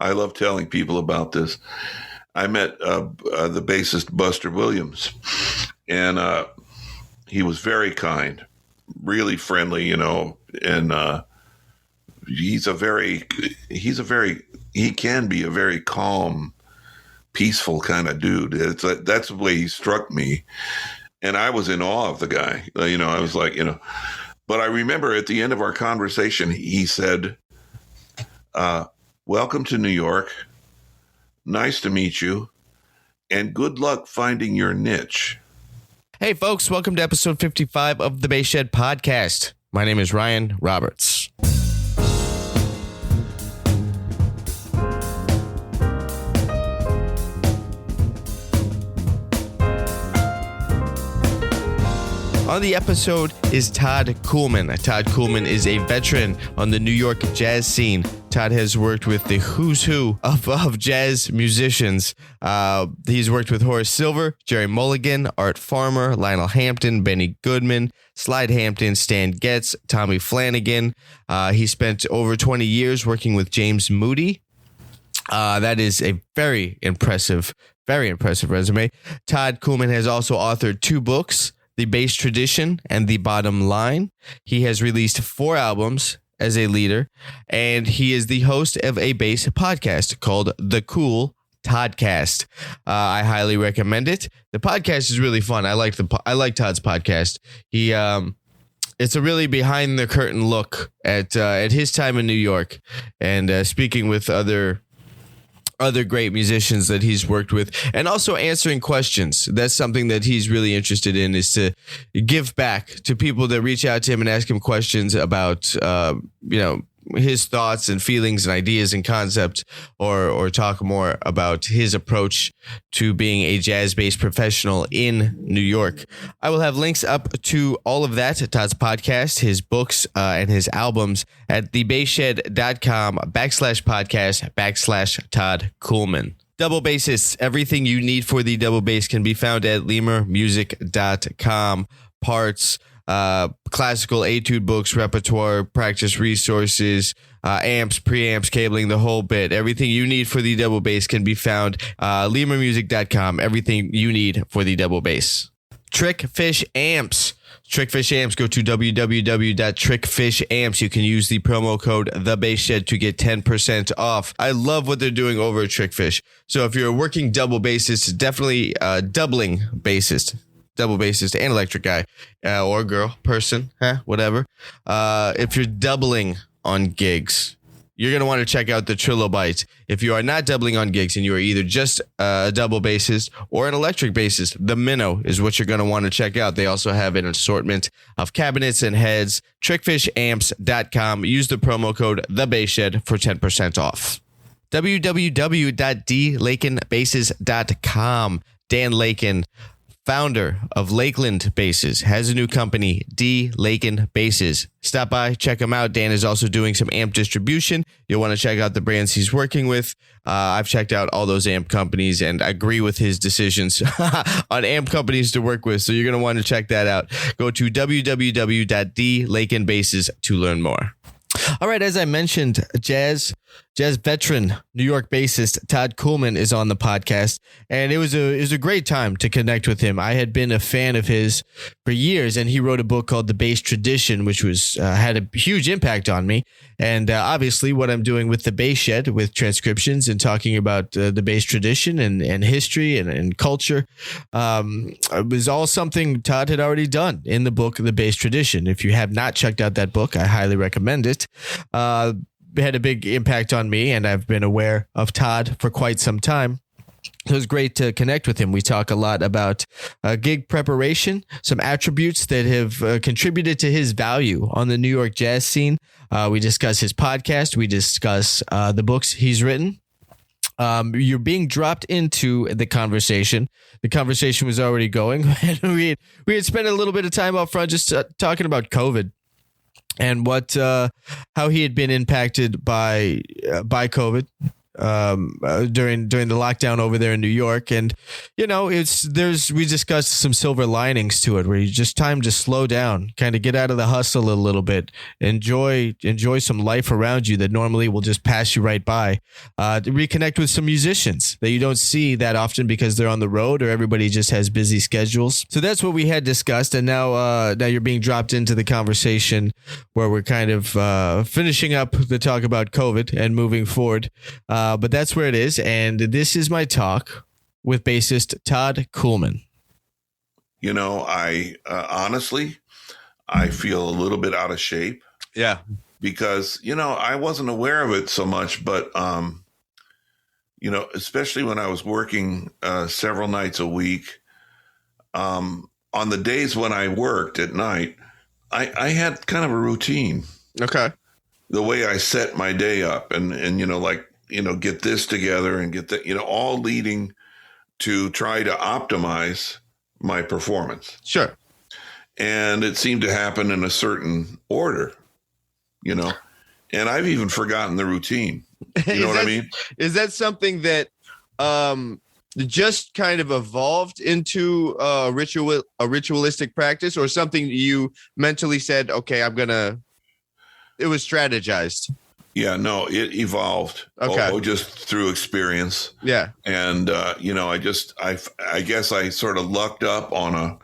I love telling people about this. I met the bassist Buster Williams, and he was very kind, really friendly, and he can be a very calm, peaceful kind of dude. That's the way he struck me. And I was in awe of the guy. I was like, but I remember at the end of our conversation, he said, welcome to New York. Nice to meet you. And good luck finding your niche. Hey, folks, welcome to episode 55 of the Bass Shed Podcast. My name is Ryan Roberts. On the episode is Todd Coolman. Todd Coolman is a veteran on the New York jazz scene. Todd has worked with the who's who of jazz musicians. He's worked with Horace Silver, Gerry Mulligan, Art Farmer, Lionel Hampton, Benny Goodman, Slide Hampton, Stan Getz, Tommy Flanagan. He spent over 20 years working with James Moody. That is a very impressive resume. Todd Coolman has also authored 2 books, The Bass Tradition and The Bottom Line. He has released 4 albums as a leader, and he is the host of a bass podcast called The Cool Toddcast. I highly recommend it. The podcast is really fun. I like Todd's podcast. It's a really behind the curtain look at his time in New York, and speaking with other great musicians that he's worked with, and also answering questions. That's something that he's really interested in, is to give back to people that reach out to him and ask him questions about, his thoughts and feelings and ideas and concepts, or talk more about his approach to being a jazz bass professional in New York. I will have links up to all of that, Todd's podcast, his books, and his albums at thebasshed.com/podcast/Todd Coolman. Double bassists, everything you need for the double bass can be found at lemurmusic.com. Parts, classical etude books, repertoire, practice resources, amps, preamps, cabling, the whole bit. Everything you need for the double bass can be found lemurmusic.com. Everything you need for the double bass. Trickfish amps. Trickfish amps, go to www.trickfishamps. You can use the promo code TheBassShed to get 10% off. I love what they're doing over at Trickfish. So if you're a working double bassist, definitely doubling bassist. Double bassist and electric guy, or girl, person, whatever. If you're doubling on gigs, you're going to want to check out the Trilobite. If you are not doubling on gigs and you are either just a double bassist or an electric bassist, the Minnow is what you're going to want to check out. They also have an assortment of cabinets and heads. Trickfishamps.com. Use the promo code TheBassShed for 10% off. www.dlakenbasses.com. Dan Laken, founder of Lakeland Basses, has a new company, D. Laken Basses. Stop by, check him out. Dan is also doing some amp distribution. You'll want to check out the brands he's working with. I've checked out all those amp companies and agree with his decisions on amp companies to work with. So you're going to want to check that out. Go to www.dlakenbasses to learn more. All right, as I mentioned, jazz veteran, New York bassist Todd Coolman is on the podcast, and it was a great time to connect with him. I had been a fan of his for years, and he wrote a book called The Bass Tradition, which was had a huge impact on me. And obviously, what I'm doing with the Bass Shed, with transcriptions and talking about the bass tradition and history and culture, was all something Todd had already done in the book The Bass Tradition. If you have not checked out that book, I highly recommend it. Had a big impact on me, and I've been aware of Todd for quite some time. It was great to connect with him. We talk a lot about gig preparation, some attributes that have contributed to his value on the New York jazz scene. We discuss his podcast. We discuss the books he's written. You're being dropped into the conversation. The conversation was already going, and we had spent a little bit of time up front just talking about COVID. And how he had been impacted by COVID, during the lockdown over there in New York. And, we discussed some silver linings to it, where you just time to slow down, kind of get out of the hustle a little bit, enjoy some life around you that normally will just pass you right by, to reconnect with some musicians that you don't see that often because they're on the road or everybody just has busy schedules. So that's what we had discussed. And now you're being dropped into the conversation where we're kind of finishing up the talk about COVID and moving forward. But that's where it is. And this is my talk with bassist Todd Coolman. I honestly, I feel a little bit out of shape. Yeah. Because, I wasn't aware of it so much, but, especially when I was working several nights a week, on the days when I worked at night, I had kind of a routine. Okay. The way I set my day up and get this together and get that, all leading to try to optimize my performance. Sure. And it seemed to happen in a certain order, and I've even forgotten the routine. You know what I mean? Is that something that just kind of evolved into a ritualistic practice, or something you mentally said, okay, it was strategized? Yeah, no, it evolved. Okay. Just through experience. Yeah. And, I guess I sort of lucked up on a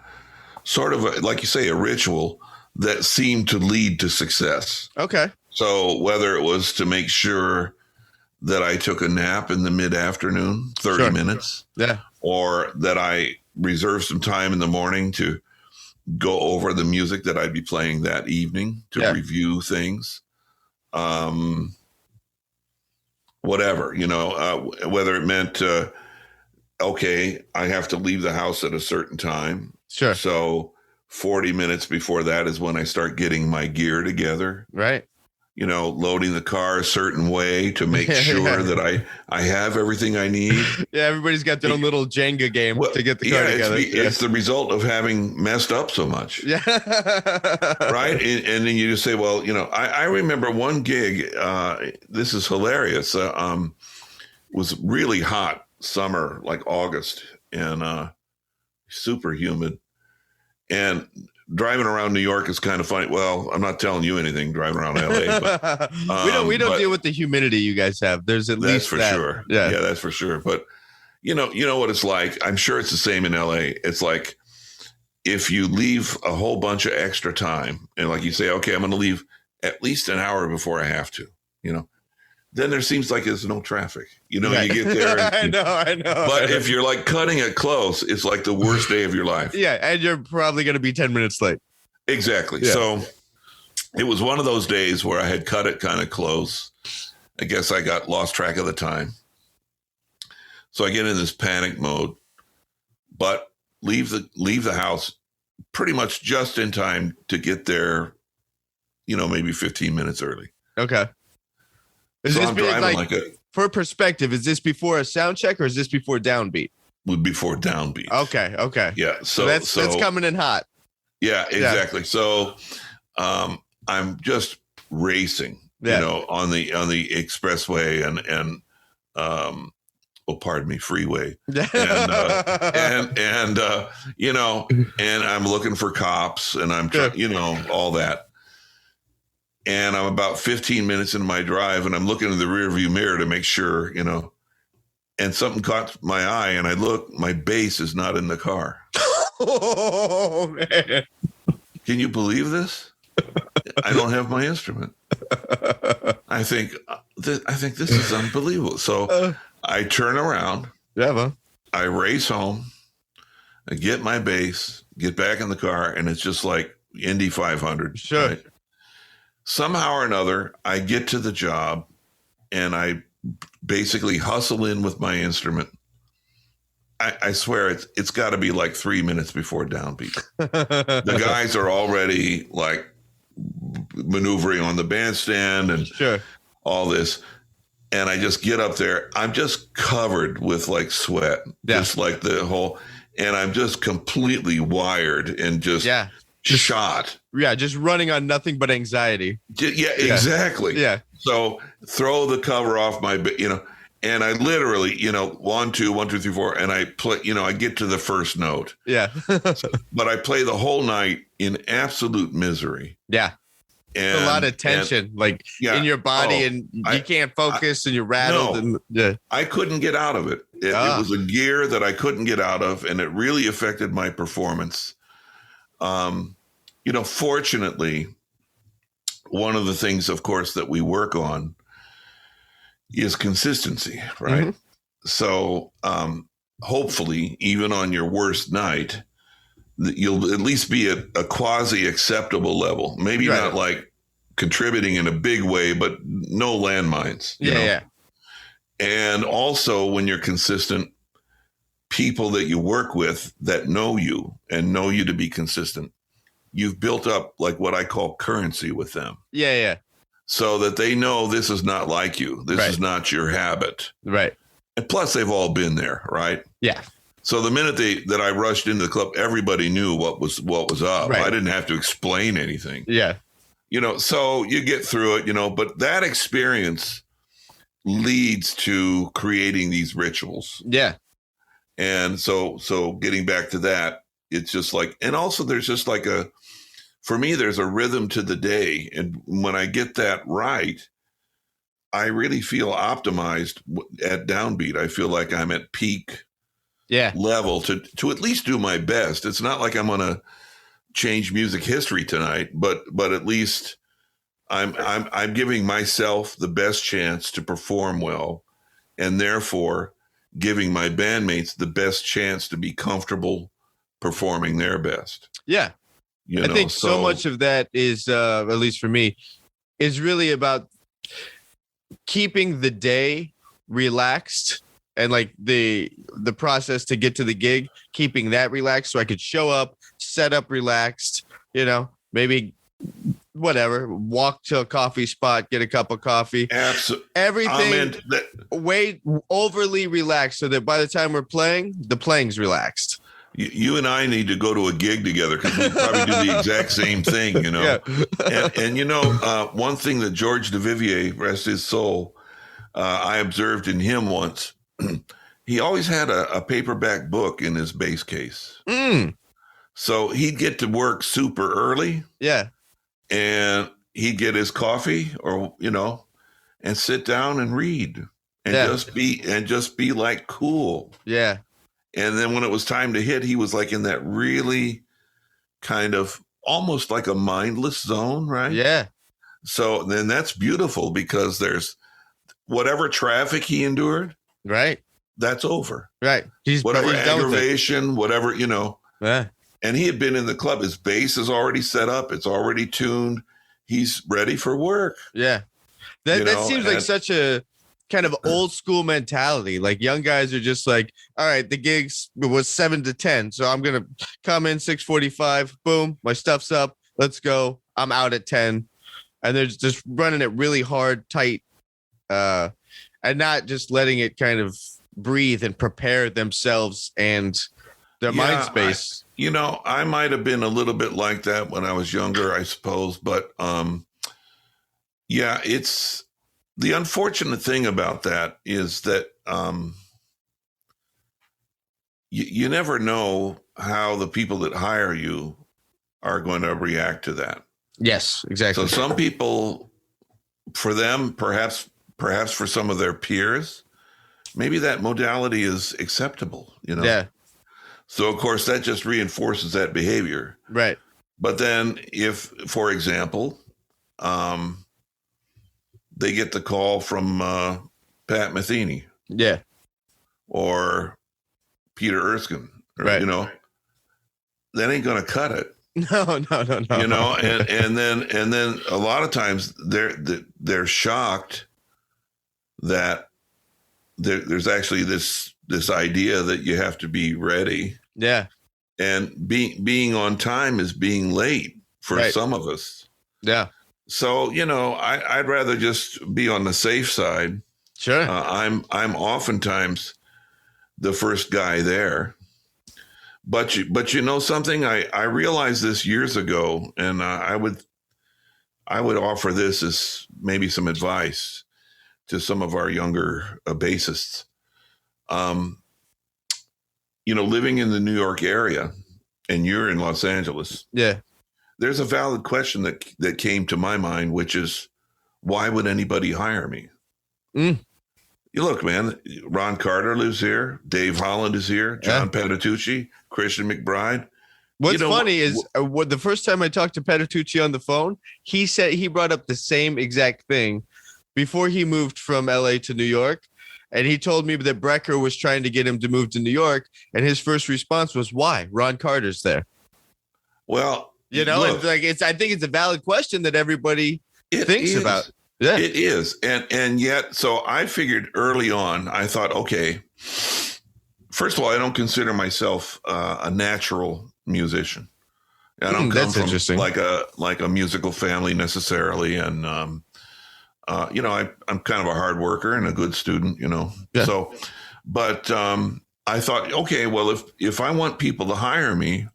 sort of, like you say, a ritual that seemed to lead to success. Okay. So whether it was to make sure that I took a nap in the mid-afternoon, 30 minutes. Yeah. Or that I reserved some time in the morning to go over the music that I'd be playing that evening to review things. Whatever, whether it meant, okay, I have to leave the house at a certain time. Sure. So 40 minutes before that is when I start getting my gear together. Right. Loading the car a certain way to make sure that I have everything I need. Yeah, everybody's got their own little Jenga game to get the car together. It's the result of having messed up so much. Yeah. Right? And then you just say, well, I remember one gig, this is hilarious, was really hot summer, like August, and super humid. And driving around New York is kind of funny. Well, I'm not telling you anything driving around LA, but we don't deal with the humidity you guys have. There's at least for sure. Yeah, that's for sure. But you know what it's like. I'm sure it's the same in LA. It's like if you leave a whole bunch of extra time and like you say, okay, I'm going to leave at least an hour before I have to, then there seems like there's no traffic. Right. You get there. And, I know. But if you're like cutting it close, it's like the worst day of your life. Yeah, and you're probably going to be 10 minutes late. Exactly. Yeah. So it was one of those days where I had cut it kind of close. I guess I got lost track of the time. So I get in this panic mode, but leave the house pretty much just in time to get there, maybe 15 minutes early. Okay. Is so this I'm driving for perspective, is this before a sound check or is this before downbeat? Before downbeat. Okay. Yeah. So that's coming in hot. Yeah, exactly. Yeah. So I'm just racing, on the expressway and pardon me, freeway. and I'm looking for cops and I'm all that. And I'm about 15 minutes into my drive and I'm looking in the rearview mirror to make sure, and something caught my eye and I look, my bass is not in the car. Oh, man. Can you believe this? I don't have my instrument. I think this is unbelievable. So I turn around. Yeah, I race home. I get my bass, get back in the car, and it's just like Indy 500. Sure. Right? Somehow or another, I get to the job, and I basically hustle in with my instrument. I swear it's got to be like 3 minutes before downbeat. The guys are already like maneuvering on the bandstand and all this. And I just get up there. I'm just covered with like sweat, just like the whole, and I'm just completely wired and just shot. Yeah, just running on nothing but anxiety. Yeah, exactly. Yeah. So throw the cover off my, And I literally, 1, 2, 1, 2, 3, 4, and I play, I get to the first note. Yeah. But I play the whole night in absolute misery. Yeah. And a lot of tension, in your body, and you can't focus, and you're rattled. I couldn't get out of it. It was a gear that I couldn't get out of, and it really affected my performance. Fortunately, one of the things, of course, that we work on is consistency, right? Mm-hmm. So hopefully, even on your worst night, you'll at least be at a quasi acceptable level. Maybe not like contributing in a big way, but no landmines. Yeah. And also, when you're consistent, people that you work with that know you and know you to be consistent, you've built up like what I call currency with them. Yeah. So that they know this is not like you. This is not your habit. Right. And plus, they've all been there, right? Yeah. So the minute that I rushed into the club, everybody knew what was up. Right. I didn't have to explain anything. Yeah. So you get through it, but that experience leads to creating these rituals. Yeah. And so getting back to that, it's just like, and also there's just like for me, there's a rhythm to the day. And when I get that right, I really feel optimized at downbeat. I feel like I'm at peak level to at least do my best. It's not like I'm going to change music history tonight, but at least I'm giving myself the best chance to perform well, and therefore giving my bandmates the best chance to be comfortable performing their best. Yeah. I think so much of that is, at least for me, is really about keeping the day relaxed, and like the process to get to the gig, keeping that relaxed so I could show up, set up relaxed, maybe whatever, walk to a coffee spot, get a cup of coffee. Absolutely. Everything way overly relaxed so that by the time we're playing, the playing's relaxed. You and I need to go to a gig together because we probably do the exact same thing, Yeah. and one thing that George Duvivier, rest his soul, I observed in him once, he always had a paperback book in his bass case. Mm. So he'd get to work super early. Yeah. And he'd get his coffee and sit down and read and just be like cool. Yeah. And then when it was time to hit, he was like in that really kind of almost like a mindless zone, right? Yeah. So then that's beautiful because there's whatever traffic he endured. Right. That's over. Right. Whatever aggravation, whatever, Yeah. And he had been in the club. His bass is already set up. It's already tuned. He's ready for work. Yeah. That seems like such a kind of old school mentality. Like young guys are just like, all right, the gigs was 7 to 10. So I'm going to come in 6:45. Boom. My stuff's up. Let's go. I'm out at 10. And they're just running it really hard, tight, and not just letting it kind of breathe and prepare themselves and their mind space. I might have been a little bit like that when I was younger, I suppose. But it's the unfortunate thing about that is that you never know how the people that hire you are going to react to that. Yes, exactly. So some people, for them, perhaps for some of their peers, maybe that modality is acceptable, Yeah. So, of course, that just reinforces that behavior. Right. But then if, for example, they get the call from Pat Metheny. Yeah. Or Peter Erskine. Right. That ain't going to cut it. No. And then a lot of times they're shocked that there's actually this idea that you have to be ready. Yeah. And being on time is being late for some of us. Yeah. So, I'd rather just be on the safe side. Sure. I'm oftentimes the first guy there. But you know something? I realized this years ago, and I would offer this as maybe some advice to some of our younger bassists. Living in the New York area, and you're in Los Angeles. Yeah. There's a valid question that came to my mind, which is, why would anybody hire me? You look, man, Ron Carter lives here. Dave Holland is here. John Patitucci, Christian McBride. What's funny is the first time I talked to Patitucci on the phone, he said he brought up the same exact thing before he moved from LA to New York. And he told me that Brecker was trying to get him to move to New York. And his first response was, why? Ron Carter's there. Well, look, I think it's a valid question that everybody thinks about. Yeah, it is. And yet, so I figured early on, I thought, okay, first of all, I don't consider myself a natural musician. I don't come from interesting. like a musical family necessarily. And, I'm kind of a hard worker and a good student, Yeah. So, but I thought, okay, well, if I want people to hire me,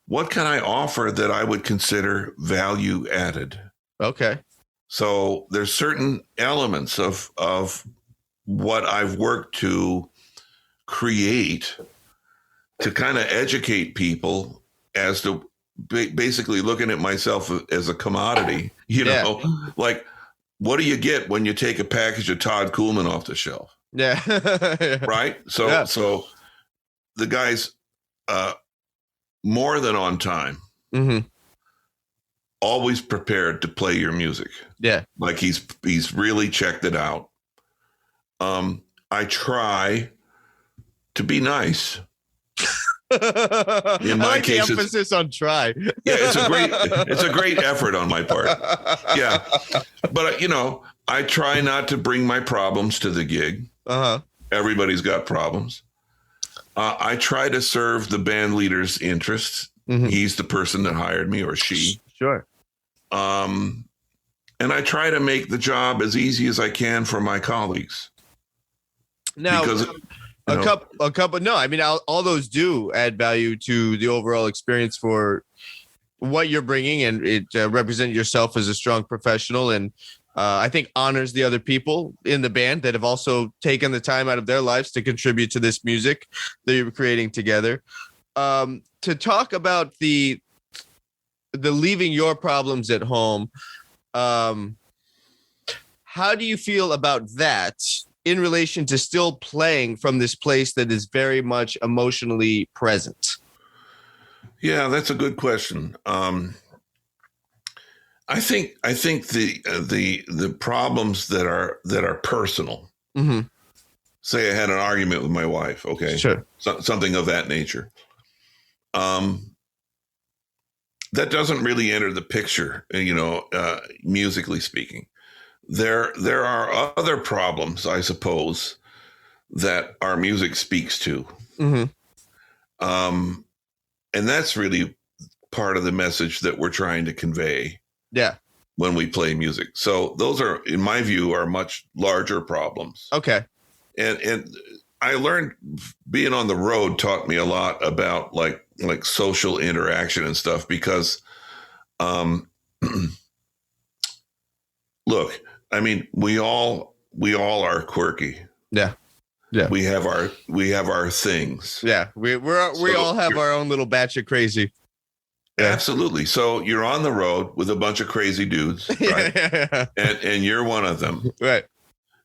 what can I offer that I would consider value added? Okay. So there's certain elements of what I've worked to create to kind of educate people as to basically looking at myself as a commodity, like, what do you get when you take a package of Todd Coolman off the shelf? Yeah. Right. So the guy's more than on time. Mm-hmm. Always prepared to play your music. Yeah. Like he's really checked it out. I try to be nice. In my case, the emphasis on try. Yeah, it's a great effort on my part. Yeah. But I try not to bring my problems to the gig. Uh-huh. Everybody's got problems. I try to serve the band leader's interests. Mm-hmm. He's the person that hired me, or she. Sure. And I try to make the job as easy as I can for my colleagues. Now, because, a couple. No, I mean, all those do add value to the overall experience for what you're bringing, and it represents yourself as a strong professional, and I think honors the other people in the band that have also taken the time out of their lives to contribute to this music that you're creating together. To talk about the leaving your problems at home, how do you feel about that in relation to still playing from this place that is very much emotionally present? Yeah, that's a good question. I think the problems that are personal. Mm-hmm. Say I had an argument with my wife. Okay, sure, something of that nature. That doesn't really enter the picture, musically speaking. There are other problems, I suppose, that our music speaks to. Mm-hmm. And that's really part of the message that we're trying to convey. Yeah. When we play music. So those are, in my view, are much larger problems. Okay. And I learned being on the road taught me a lot about like social interaction and stuff, because look, I mean, we all are quirky. Yeah. Yeah. We have our things. Yeah. We all have our own little batch of crazy. Yeah. Absolutely. So you're on the road with a bunch of crazy dudes, right? Yeah. And you're one of them. Right.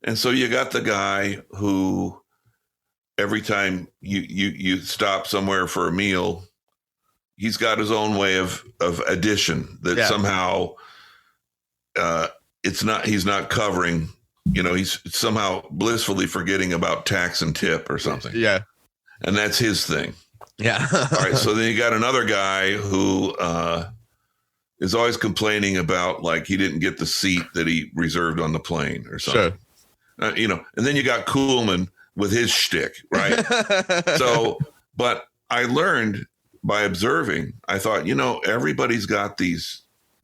And so you got the guy who every time you stop somewhere for a meal, he's got his own way of addition that somehow he's not covering, he's somehow blissfully forgetting about tax and tip or something. Yeah. And that's his thing. Yeah. All right. So then you got another guy who is always complaining about like he didn't get the seat that he reserved on the plane or something. Sure. And then you got Coolman with his shtick, right? So, but I learned by observing, I thought, everybody's got these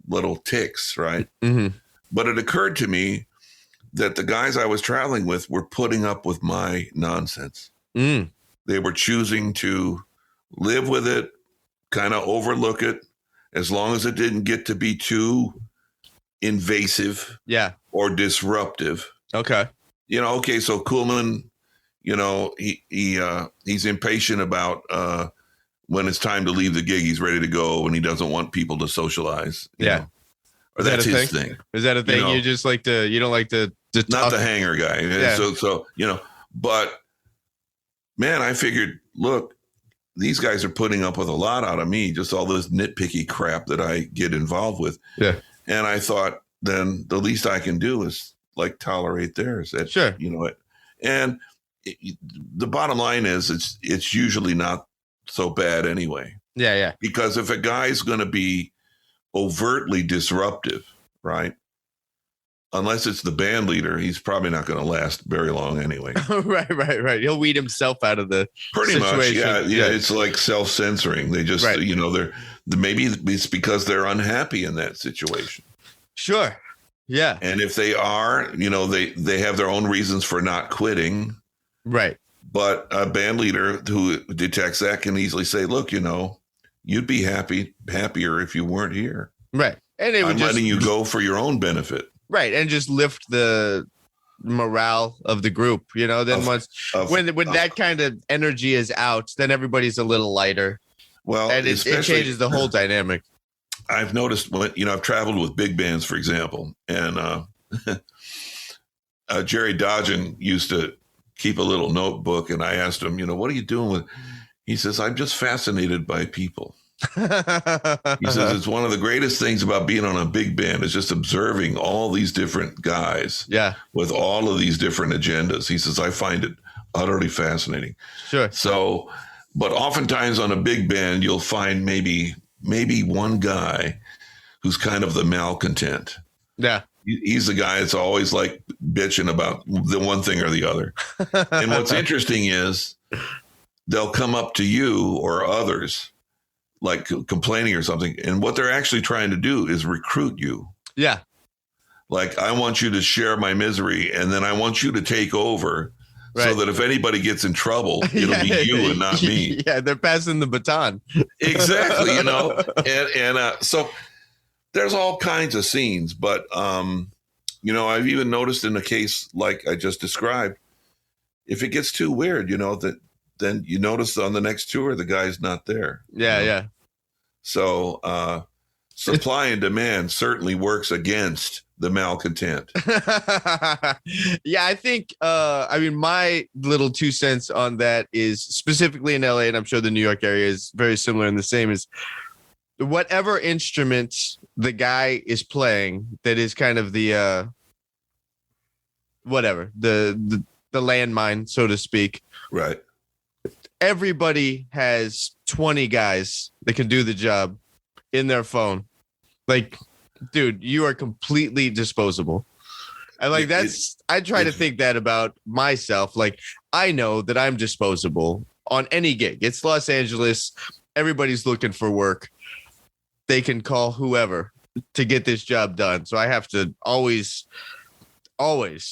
little ticks, right? Mm-hmm. But it occurred to me that the guys I was traveling with were putting up with my nonsense. Mm. They were choosing to live with it, kind of overlook it, as long as it didn't get to be too invasive or disruptive. Okay. Okay, so Coolman, he's impatient about when it's time to leave the gig. He's ready to go, and he doesn't want people to socialize. Yeah. Or that's his thing. Is that a thing? You just like to, you don't like to not talk? the hanger guy. Yeah. So, but man, I figured, look, these guys are putting up with a lot out of me, just all this nitpicky crap that I get involved with. Yeah. And I thought, then the least I can do is like tolerate theirs. Sure. And the bottom line is it's usually not so bad anyway. Yeah. Yeah. Because if a guy's going to be overtly disruptive, right? Unless it's the band leader, he's probably not going to last very long anyway. Right. He'll weed himself out of the situation. Much. Yeah. It's like self-censoring. They just, they're maybe it's because they're unhappy in that situation. Sure. Yeah. And if they are, they have their own reasons for not quitting. Right. But a band leader who detects that can easily say, look, you'd be happier if you weren't here. Right. And I'm letting you go for your own benefit. Right. And just lift the morale of the group, then when that kind of energy is out, then everybody's a little lighter. Well, and it changes the whole dynamic. I've noticed when, I've traveled with big bands, for example, and Jerry Dodgen used to keep a little notebook, and I asked him, what are you doing with? He says, I'm just fascinated by people. He says it's one of the greatest things about being on a big band is just observing all these different guys with all of these different agendas. He says, I find it utterly fascinating. Sure. So, but oftentimes on a big band, you'll find maybe one guy who's kind of the malcontent. Yeah. He's the guy that's always like bitching about the one thing or the other. And what's interesting is they'll come up to you or others like complaining or something. And what they're actually trying to do is recruit you. Yeah. Like, I want you to share my misery, and then I want you to take over so that if anybody gets in trouble, it'll be you and not me. Yeah, they're passing the baton. Exactly, And so there's all kinds of scenes. But, I've even noticed in a case like I just described, if it gets too weird, then you notice on the next tour, the guy's not there. Yeah, yeah. So supply and demand certainly works against the malcontent. Yeah, I think, my little 2 cents on that is specifically in LA, and I'm sure the New York area is very similar and the same, is whatever instrument the guy is playing that is kind of the, the landmine, so to speak. Right. Everybody has 20 guys that can do the job in their phone. Like, dude, you are completely disposable. And like, I try to think that about myself. Like, I know that I'm disposable on any gig. It's Los Angeles. Everybody's looking for work. They can call whoever to get this job done. So I have to always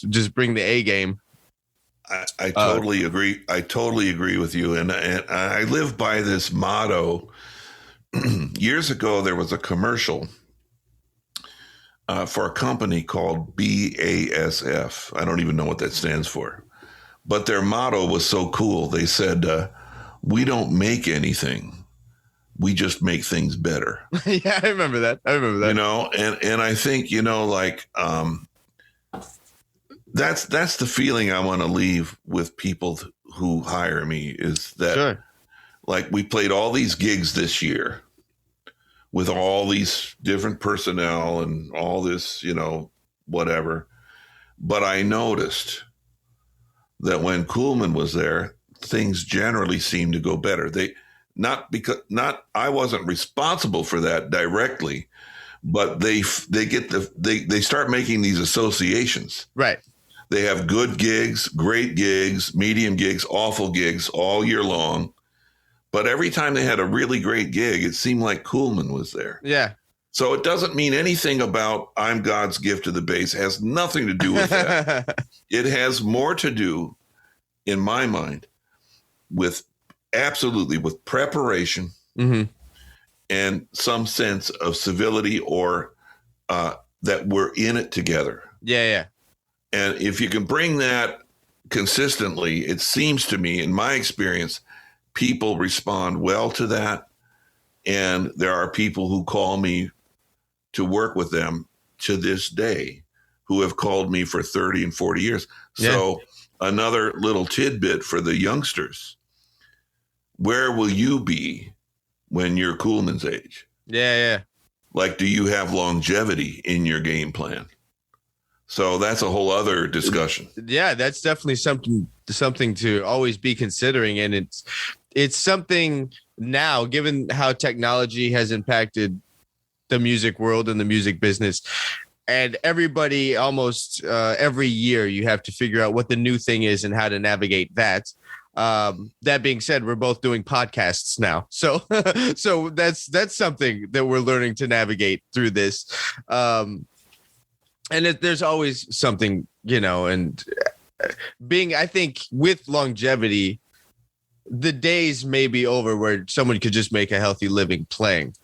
just bring the A game. I totally agree. I totally agree with you. And I live by this motto. Years ago, there was a commercial for a company called BASF. I don't even know what that stands for. But their motto was so cool. They said, we don't make anything. We just make things better. Yeah, I remember that. And I think, that's the feeling I want to leave with people who hire me, is that like, we played all these gigs this year with all these different personnel and all this, whatever. But I noticed that when Coolman was there, things generally seemed to go better. I wasn't responsible for that directly, but they start making these associations. Right. They have good gigs, great gigs, medium gigs, awful gigs all year long. But every time they had a really great gig, it seemed like Coolman was there. Yeah. So it doesn't mean anything about I'm God's gift to the bass. It has nothing to do with that. It has more to do, in my mind, with preparation and some sense of civility, or that we're in it together. Yeah, yeah. And if you can bring that consistently, it seems to me, in my experience, people respond well to that. And there are people who call me to work with them to this day who have called me for 30 and 40 years. Yeah. So another little tidbit for the youngsters. Where will you be when you're Coolman's age? Yeah. Like, do you have longevity in your game plan? So that's a whole other discussion. Yeah, that's definitely something to always be considering. And it's something now, given how technology has impacted the music world and the music business. And everybody, almost every year, you have to figure out what the new thing is and how to navigate that. That being said, we're both doing podcasts now. So that's something that we're learning to navigate through this. And there's always something, and I think with longevity, the days may be over where someone could just make a healthy living playing,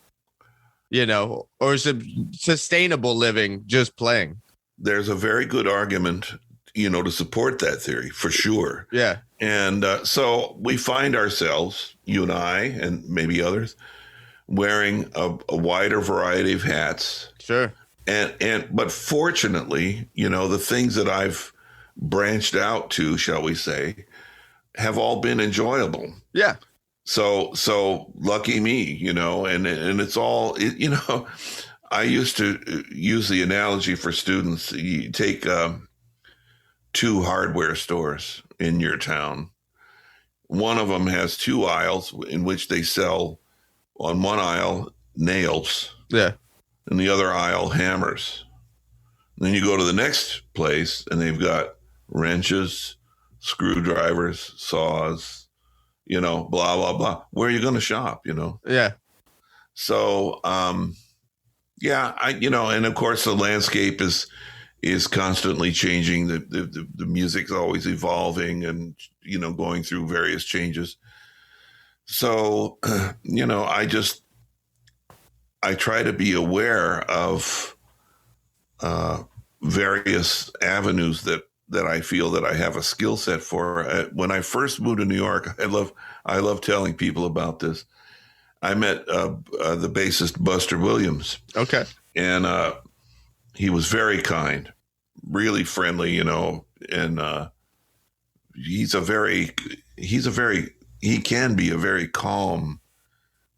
or sustainable living just playing. There's a very good argument, to support that theory for sure. Yeah. And so we find ourselves, you and I, and maybe others, wearing a wider variety of hats. Sure. But fortunately, the things that I've branched out to, shall we say, have all been enjoyable. Yeah. So lucky me, and it's all, I used to use the analogy for students. You take 2 hardware stores in your town. One of them has 2 aisles in which they sell, on one aisle, nails. Yeah. And the other aisle, hammers. And then you go to the next place and they've got wrenches, screwdrivers, saws, blah, blah, blah. Where are you going to shop, Yeah. So, yeah, and of course the landscape is constantly changing. The music's always evolving and, going through various changes. So, I try to be aware of various avenues that I feel that I have a skill set for. When I first moved to New York, I love telling people about this. I met the bassist Buster Williams. Okay. And he was very kind, really friendly, and he can be a very calm,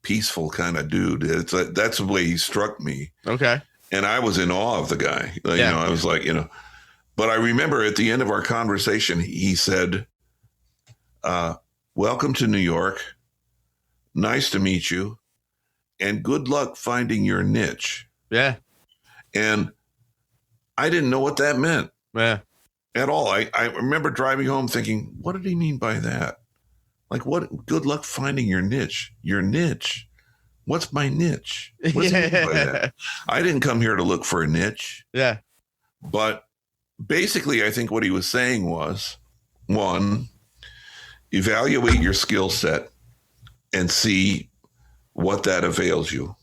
peaceful kind of dude. That's the way he struck me. Okay. And I was in awe of the guy. I was like, but I remember at the end of our conversation, he said, welcome to New York. Nice to meet you. And good luck finding your niche. Yeah. And I didn't know what that meant. Yeah. At all. I remember driving home thinking, what did he mean by that? Like, what? Good luck finding your niche. Your niche. What's my niche? What's he mean by that? I didn't come here to look for a niche. Yeah. But basically, I think what he was saying was, 1, evaluate your skill set and see what that avails you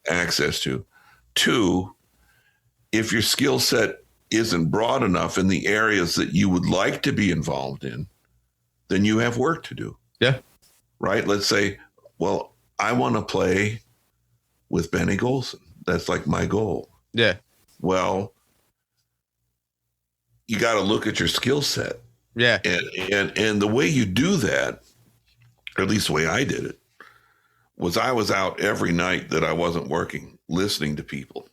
access to. 2, if your skill set isn't broad enough in the areas that you would like to be involved in, then you have work to do. Yeah. Right? Let's say, well, I want to play with Benny Golson. That's like my goal. Yeah. Well, you got to look at your skill set. Yeah. And the way you do that, or at least the way I did it, was I was out every night that I wasn't working, listening to people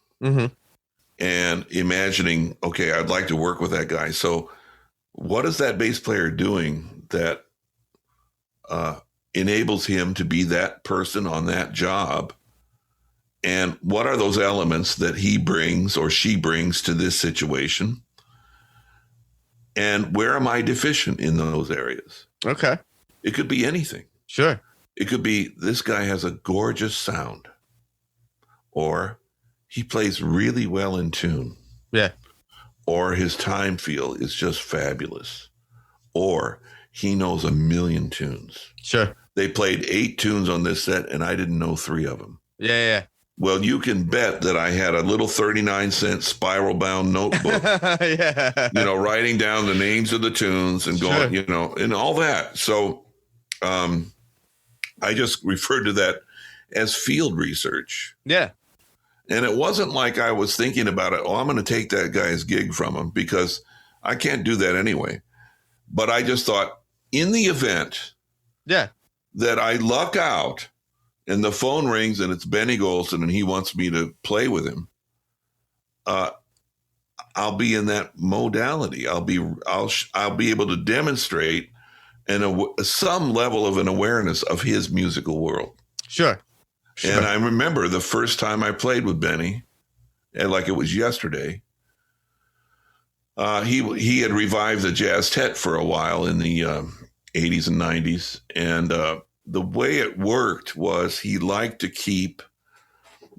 and imagining, okay, I'd like to work with that guy. So what is that bass player doing that enables him to be that person on that job? And what are those elements that he brings or she brings to this situation? And where am I deficient in those areas? Okay. It could be anything. Sure. It could be this guy has a gorgeous sound, or he plays really well in tune. Yeah. Or his time feel is just fabulous, or he knows a million tunes. Sure. They played 8 tunes on this set and I didn't know 3 of them. Yeah. Well, you can bet that I had a little 39-cent spiral bound notebook, Yeah. Writing down the names of the tunes and going, and all that. So I just referred to that as field research. Yeah. And it wasn't like I was thinking about it. Oh, I'm going to take that guy's gig from him, because I can't do that anyway. But I just thought, in the event that I luck out and the phone rings and it's Benny Golson and he wants me to play with him, I'll be in that modality. I'll be able to demonstrate some level of an awareness of his musical world. Sure. And I remember the first time I played with Benny, and like it was yesterday. He had revived the jazz tet for a while in the 80s and 90s, and the way it worked was he liked to keep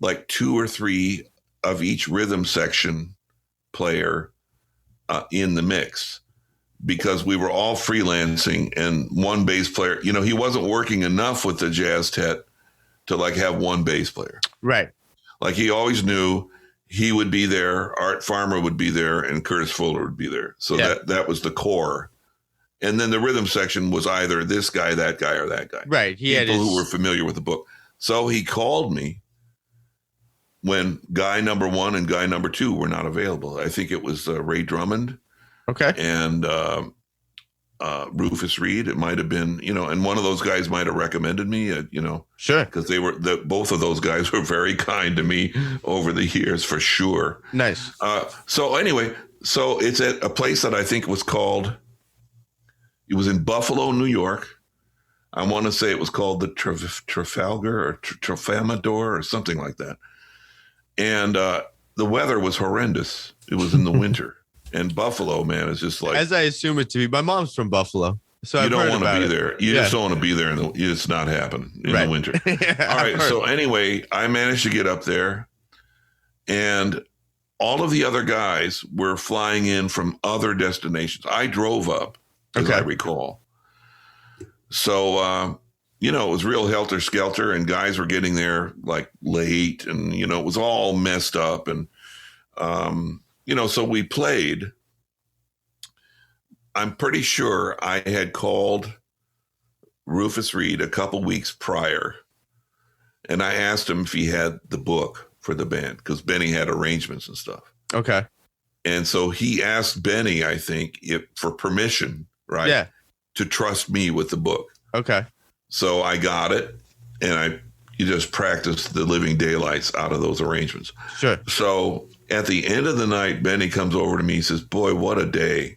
like 2 or 3 of each rhythm section player in the mix, because we were all freelancing, and one bass player, he wasn't working enough with the jazz tet to like have one bass player. Right. Like he always knew he would be there, Art Farmer would be there, and Curtis Fuller would be there. So that was the core. And then the rhythm section was either this guy, that guy, or that guy. Right. People who were familiar with the book. So he called me when guy number 1 and guy number 2 were not available. I think it was Ray Drummond. Okay. And Rufus Reed. It might have been, and one of those guys might have recommended me, Sure. Because both of those guys were very kind to me over the years, for sure. Nice. So anyway, it's at a place that I think was called, it was in Buffalo, New York. I want to say it was called the Trafalgar or Trafalmador or something like that. And the weather was horrendous. It was in the winter. And Buffalo, man, is just like, as I assume it to be. My mom's from Buffalo, so you don't want to be there. You just don't want to be there, it's not happening in the winter. All right. So anyway, I managed to get up there, and all of the other guys were flying in from other destinations. I drove up, as I recall. So it was real helter skelter, and guys were getting there like late, and it was all messed up, and so we played. I'm pretty sure I had called Rufus Reed a couple weeks prior, and I asked him if he had the book for the band, because Benny had arrangements and stuff. Okay. And so he asked Benny, I think, for permission, right? Yeah. To trust me with the book. Okay. So I got it, and you just practiced the living daylights out of those arrangements. Sure. So at the end of the night, Benny comes over to me. He says, "Boy, what a day."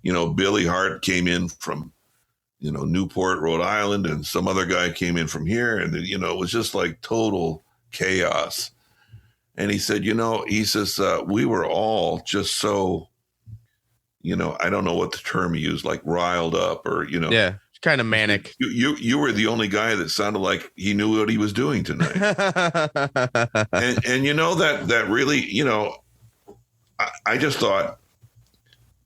Billy Hart came in from, Newport, Rhode Island, and some other guy came in from here. And, it was just like total chaos. And he said, he says, we were all just so, I don't know what the term he used, like riled up or, Yeah, kind of manic. You were the only guy that sounded like he knew what he was doing tonight. and that really, I just thought,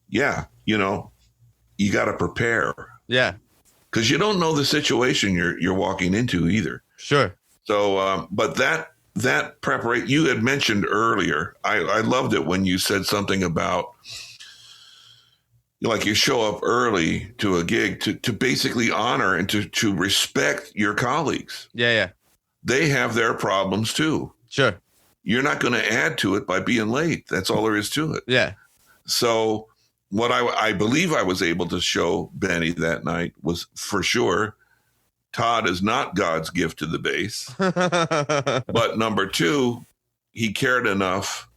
yeah, you got to prepare. Yeah. Because you don't know the situation you're walking into either. Sure. So, but that preparation you had mentioned earlier, I loved it when you said something about, like, you show up early to a gig to basically honor and to respect your colleagues. Yeah. They have their problems too. Sure. You're not going to add to it by being late. That's all there is to it. Yeah. So what I believe I was able to show Benny that night was, for sure, Todd is not God's gift to the bass. But number 2, he cared enough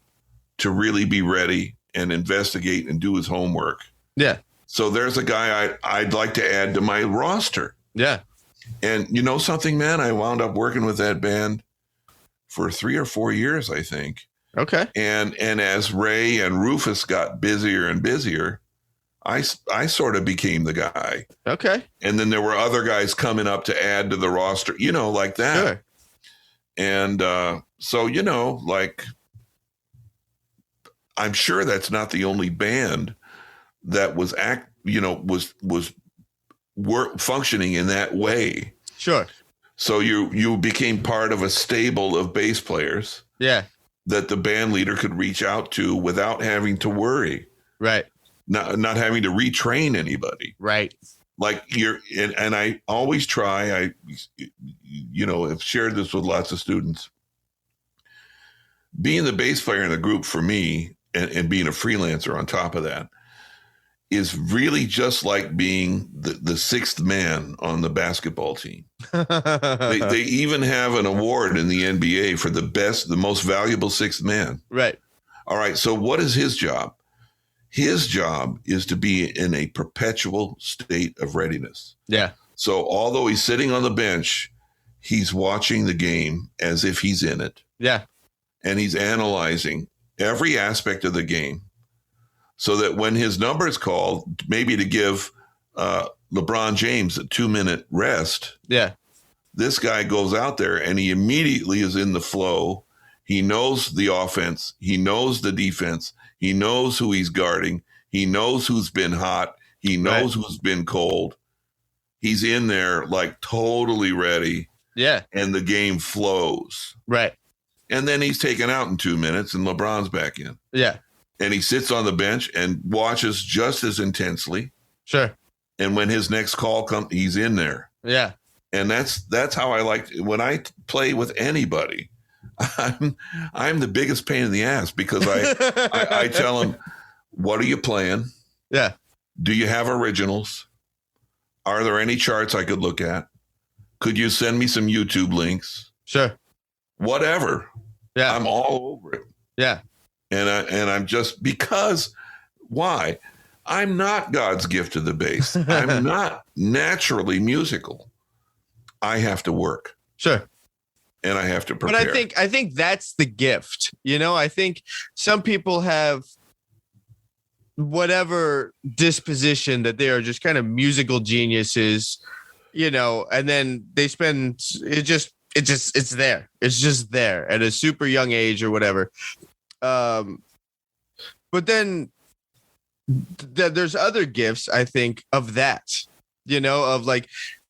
to really be ready and investigate and do his homework. Yeah. So there's a guy I'd like to add to my roster. Yeah. And you know something, man? I wound up working with that band for 3 or 4 years, I think. Okay. And as Ray and Rufus got busier and busier, I sort of became the guy. Okay. And then there were other guys coming up to add to the roster, like that. Sure. And so, like, I'm sure that's not the only band that was functioning in that way. Sure. So you became part of a stable of bass players. Yeah. That the band leader could reach out to without having to worry. Right. Not having to retrain anybody. Right. Like and I always try, I've shared this with lots of students. Being the bass player in the group for me and being a freelancer on top of that is really just like being the sixth man on the basketball team. They even have an award in the NBA for the most valuable sixth man. Right. All right. So what is his job? His job is to be in a perpetual state of readiness. Yeah. So although he's sitting on the bench, he's watching the game as if he's in it. Yeah. And he's analyzing every aspect of the game so that when his number is called, maybe to give LeBron James a 2-minute rest. Yeah. This guy goes out there and he immediately is in the flow. He knows the offense. He knows the defense. He knows who he's guarding. He knows who's been hot. He knows who's been cold. He's in there like totally ready. Yeah. And the game flows. Right. And then he's taken out in 2 minutes and LeBron's back in. Yeah. And he sits on the bench and watches just as intensely. Sure. And when his next call comes, he's in there. Yeah. And that's how I like when I play with anybody. I'm the biggest pain in the ass because I tell them, what are you playing? Yeah. Do you have originals? Are there any charts I could look at? Could you send me some YouTube links? Sure. Whatever. Yeah. I'm all over it. Yeah. And I'm just because why? I'm not God's gift to the bass. I'm not naturally musical. I have to work. Sure. And I have to prepare. But I think that's the gift. I think some people have whatever disposition that they are just kind of musical geniuses, and then they spend it's there. It's just there at a super young age or whatever. But then there's other gifts, I think, of that,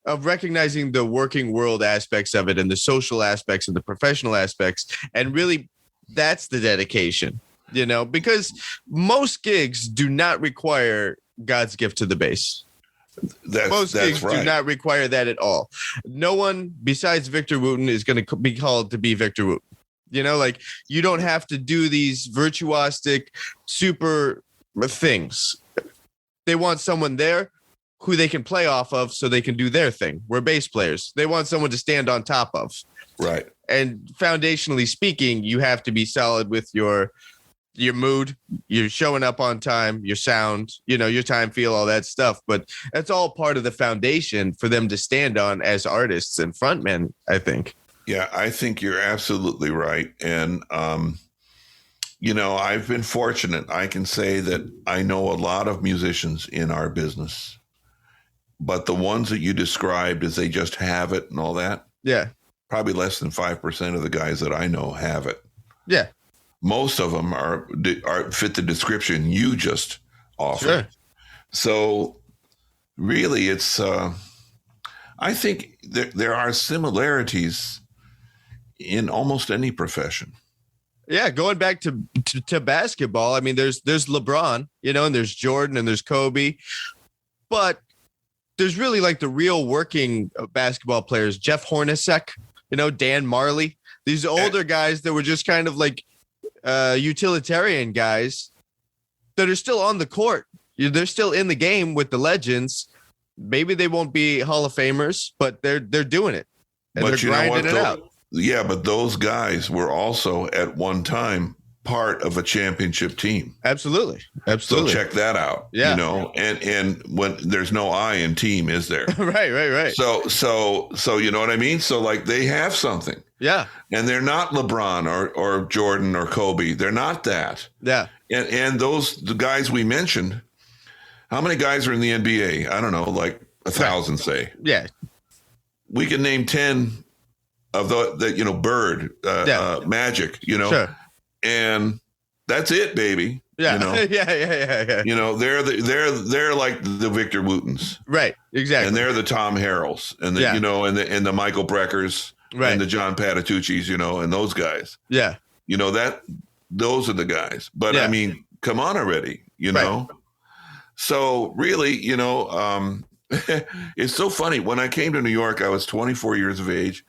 of recognizing the working world aspects of it and the social aspects and the professional aspects. And really, that's the dedication, because most gigs do not require God's gift to the bass. Most gigs do not require that at all. No one besides Victor Wooten is going to be called to be Victor Wooten. You don't have to do these virtuosic, super things. They want someone there who they can play off of so they can do their thing. We're bass players. They want someone to stand on top of. Right. And foundationally speaking, you have to be solid with your mood, you're showing up on time, your sound, your time feel, all that stuff. But that's all part of the foundation for them to stand on as artists and frontmen, I think. Yeah, I think you're absolutely right. And, I've been fortunate. I can say that I know a lot of musicians in our business. But the ones that you described as they just have it and all that. Yeah. Probably less than 5% of the guys that I know have it. Yeah. Most of them are fit the description you just offered. Sure. So really it's, I think there are similarities in almost any profession. Yeah, going back to basketball, I mean, there's LeBron, and there's Jordan and there's Kobe, but there's really like the real working basketball players, Jeff Hornacek, Dan Marley, these older guys that were just kind of like utilitarian guys that are still on the court. They're still in the game with the legends. Maybe they won't be Hall of Famers, but they're doing it. And they're grinding it out. Yeah, but those guys were also at one time part of a championship team. Absolutely. So check that out. Yeah. And when there's no I in team, is there? Right. So you know what I mean? So like they have something. Yeah. And they're not LeBron or Jordan or Kobe. They're not that. Yeah. And the guys we mentioned, how many guys are in the NBA? I don't know, like 1,000, say. Yeah. We can name 10 of Bird, Magic, Sure. And that's it, baby. Yeah. You know? Yeah. You know, they're like the Victor Wootens. Right. Exactly. And they're the Tom Harrells and the, you know, and the Michael Breckers and the John Patitucci's, you know, and those guys. Yeah. You know, those are the guys. But I mean, come on already, you know? So really, you know, it's so funny. When I came to New York, I was 24 years of age.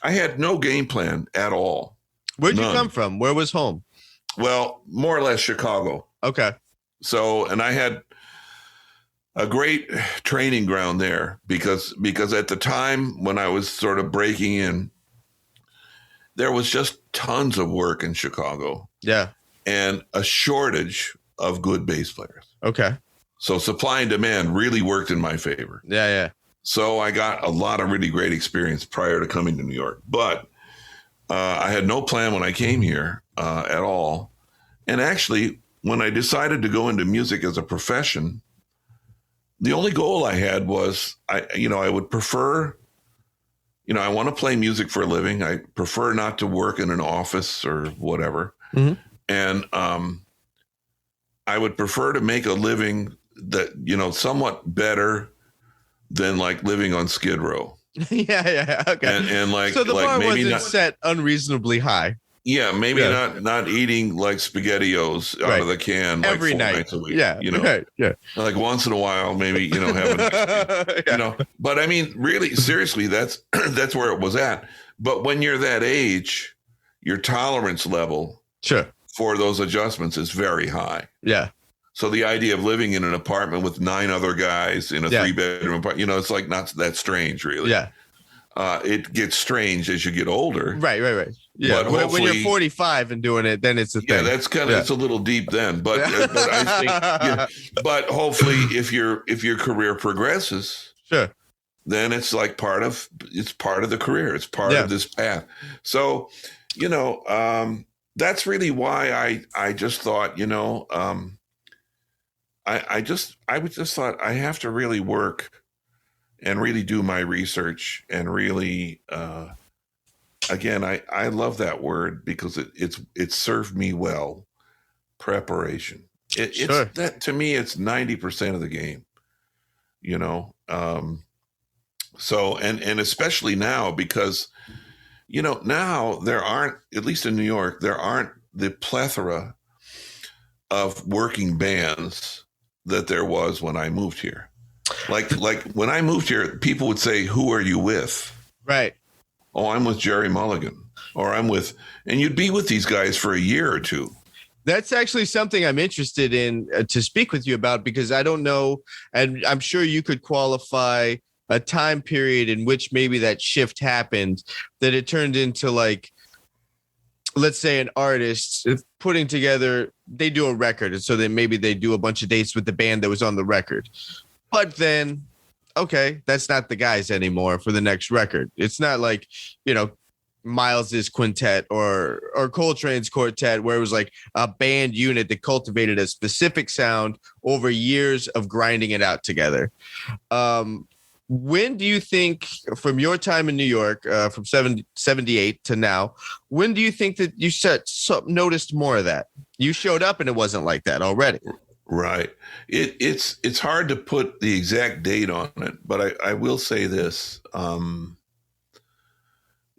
I had no game plan at all. Where'd you come from? Where was home? Well, more or less Chicago. Okay. So, and I had a great training ground there because at the time when I was sort of breaking in, there was just tons of work in Chicago. Yeah. And a shortage of good bass players. Okay. So supply and demand really worked in my favor. Yeah. So I got a lot of really great experience prior to coming to New York. But I had no plan when I came here at all. And actually, when I decided to go into music as a profession, the only goal I had was, I would prefer, I want to play music for a living. I prefer not to work in an office or whatever. Mm-hmm. And I would prefer to make a living that, somewhat better than like living on Skid Row. Yeah. Okay. And like, so the like bar maybe wasn't set unreasonably high. Yeah, maybe not eating like SpaghettiOs out of the can like every 4 night. nights a week. Yeah, Yeah. Like once in a while, maybe having But I mean, really, seriously, that's where it was at. But when you're that age, your tolerance level for those adjustments is very high. Yeah. So the idea of living in an apartment with 9 other guys in a 3-bedroom apartment, it's like not that strange, really. Yeah. It gets strange as you get older. Right. Yeah, but when you're 45 and doing it, then it's a thing. Yeah, that's kind of it's a little deep then, but I think. But hopefully, if your career progresses, then it's like part of the career. It's part of this path. So, that's really why I just thought, I just thought I have to really work and really do my research and really. Again, I love that word because it served me well. Preparation. It's that to me, it's 90% of the game. So and especially now because now there aren't, at least in New York, there aren't the plethora of working bands that there was when I moved here. Like when I moved here, people would say, "Who are you with?" Right. Oh, I'm with Gerry Mulligan, or and you'd be with these guys for a year or two. That's actually something I'm interested in to speak with you about, because I don't know, and I'm sure you could qualify a time period in which maybe that shift happened, that it turned into like, let's say an artist putting together, they do a record. And so then maybe they do a bunch of dates with the band that was on the record. But then, okay, that's not the guys anymore for the next record. It's not like, Miles's quintet or Coltrane's quartet, where it was like a band unit that cultivated a specific sound over years of grinding it out together. When do you think, from your time in New York, from 78 to now, when do you think that you noticed more of that? You showed up and it wasn't like that already. Right. It's hard to put the exact date on it, but I will say this.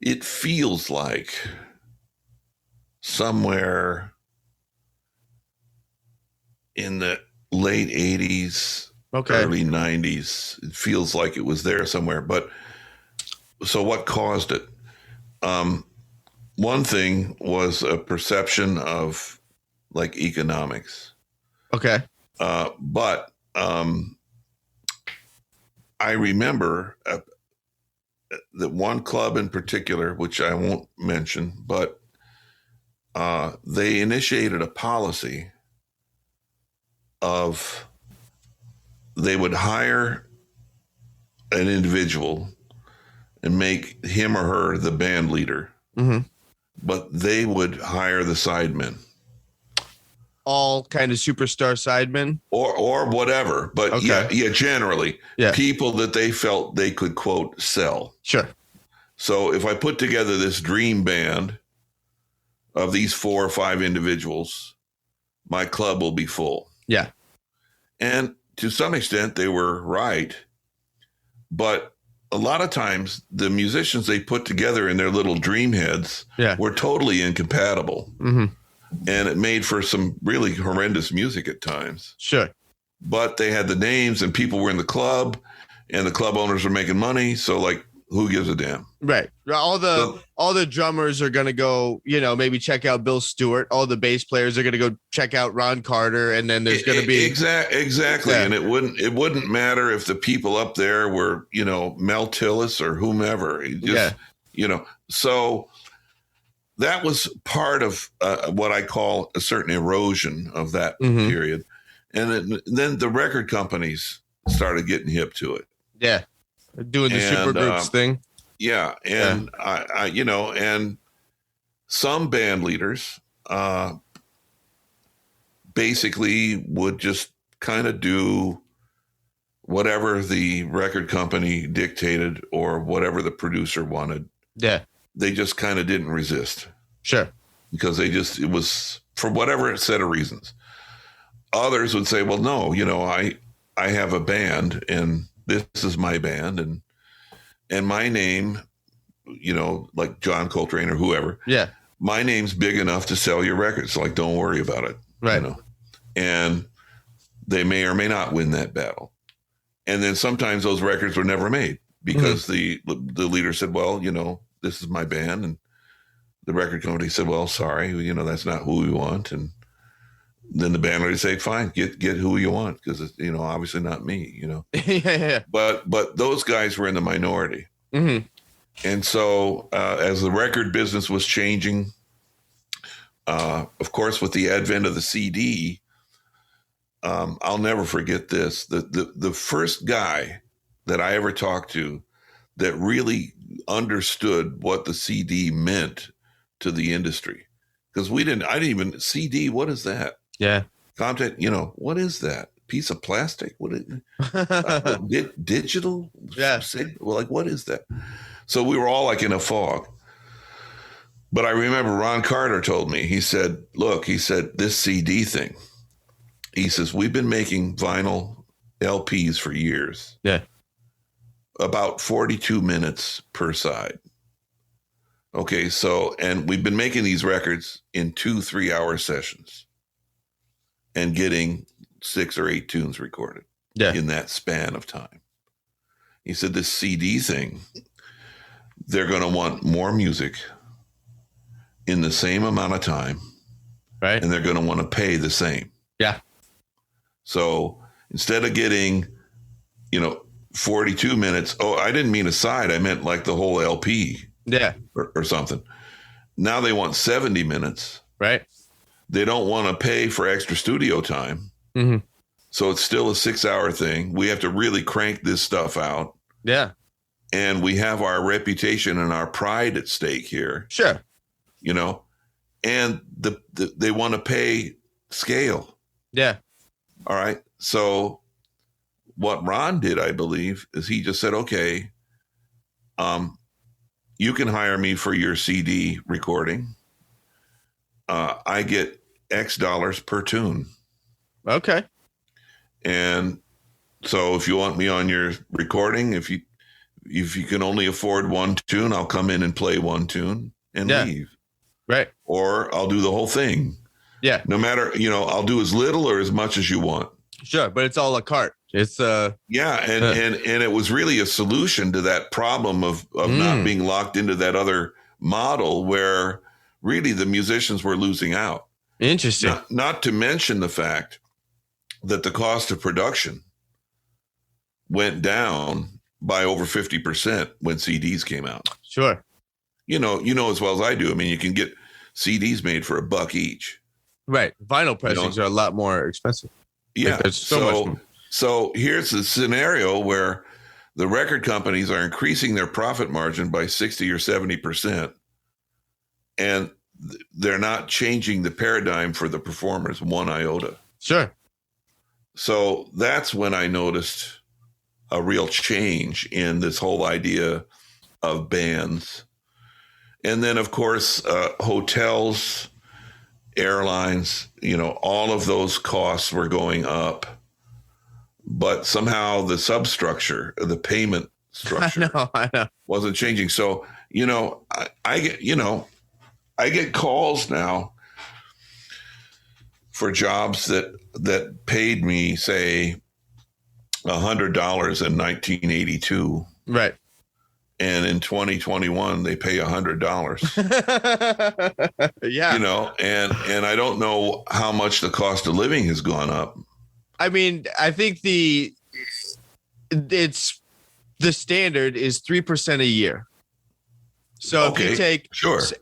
It feels like somewhere in the late 80s, early 90s, it feels like it was there somewhere. But so what caused it? One thing was a perception of like economics. Okay. But I remember that one club in particular, which I won't mention, but they initiated a policy of they would hire an individual and make him or her the band leader, but they would hire the sidemen. All kind of superstar sidemen or whatever, but generally people that they felt they could quote sell. Sure. So if I put together this dream band of these 4 or 5 individuals, my club will be full. Yeah. And to some extent, they were right. But a lot of times, the musicians they put together in their little dream heads were totally incompatible. Mm-hmm. And it made for some really horrendous music at times. Sure. But they had the names and people were in the club and the club owners were making money. So, like, who gives a damn? Right. All the drummers are going to go, maybe check out Bill Stewart. All the bass players are going to go check out Ron Carter. And then there's going to be. Exactly. Yeah. And it wouldn't matter if the people up there were, Mel Tillis or whomever. So that was part of what I call a certain erosion of that period. And then the record companies started getting hip to it. Yeah. Doing the supergroups thing. Yeah. And I and some band leaders basically would just kind of do whatever the record company dictated or whatever the producer wanted. Yeah. They just kind of didn't resist. Sure. Because it was for whatever set of reasons. Others would say, well, no, I have a band and this is my band and my name, like John Coltrane or whoever. Yeah. My name's big enough to sell your records. Like, don't worry about it. Right. And they may or may not win that battle. And then sometimes those records were never made because the leader said, well, this is my band. And the record company said, well, sorry, that's not who we want. And then the band would say, fine, get who you want. Cause it's, obviously not me, yeah. But those guys were in the minority. Mm-hmm. And so, as the record business was changing, of course, with the advent of the CD, I'll never forget this. The first guy that I ever talked to that really understood what the CD meant to the industry. Because I didn't even, CD, what is that? Yeah. Content, what is that? Piece of plastic? What is digital? Yeah. Well, like, what is that? So we were all like in a fog. But I remember Ron Carter told me, he said, look, this CD thing, he says, we've been making vinyl LPs for years. Yeah. About 42 minutes per side. Okay, and we've been making these records in 2-3 hour sessions and getting 6 or 8 tunes recorded in that span of time. He said, this CD thing, they're going to want more music in the same amount of time. Right. And they're going to want to pay the same. Yeah. So instead of getting, 42 minutes, I didn't mean a side. I meant like the whole LP. Yeah. Or something. Now they want 70 minutes. Right. They don't want to pay for extra studio time. Mm-hmm. So it's still a 6-hour thing. We have to really crank this stuff out. Yeah. And we have our reputation and our pride at stake here. Sure. And they want to pay scale. Yeah. All right. So what Ron did, I believe, is he just said, okay, you can hire me for your CD recording. I get X dollars per tune. Okay. And so if you want me on your recording, if you can only afford one tune, I'll come in and play one tune and leave. Right. Or I'll do the whole thing. Yeah. No matter, I'll do as little or as much as you want. Sure. But it's a la carte. It's and it was really a solution to that problem of not being locked into that other model where really the musicians were losing out. Interesting. Not to mention the fact that the cost of production went down by over 50% when CDs came out. Sure. You know as well as I do. I mean, you can get CDs made for $1 each. Right. Vinyl pressings are a lot more expensive. Yeah. Like so here's the scenario where the record companies are increasing their profit margin by 60 or 70%. And they're not changing the paradigm for the performers one iota. Sure. So that's when I noticed a real change in this whole idea of bands. And then, of course, hotels airlines, all of those costs were going up, but somehow the substructure, the payment structure I know. wasn't changing. So, I get calls now for jobs that paid me, say, $100 in 1982. Right. And in 2021, they pay $100. Yeah. And I don't know how much the cost of living has gone up. I mean, I think the standard is 3% a year. So if you take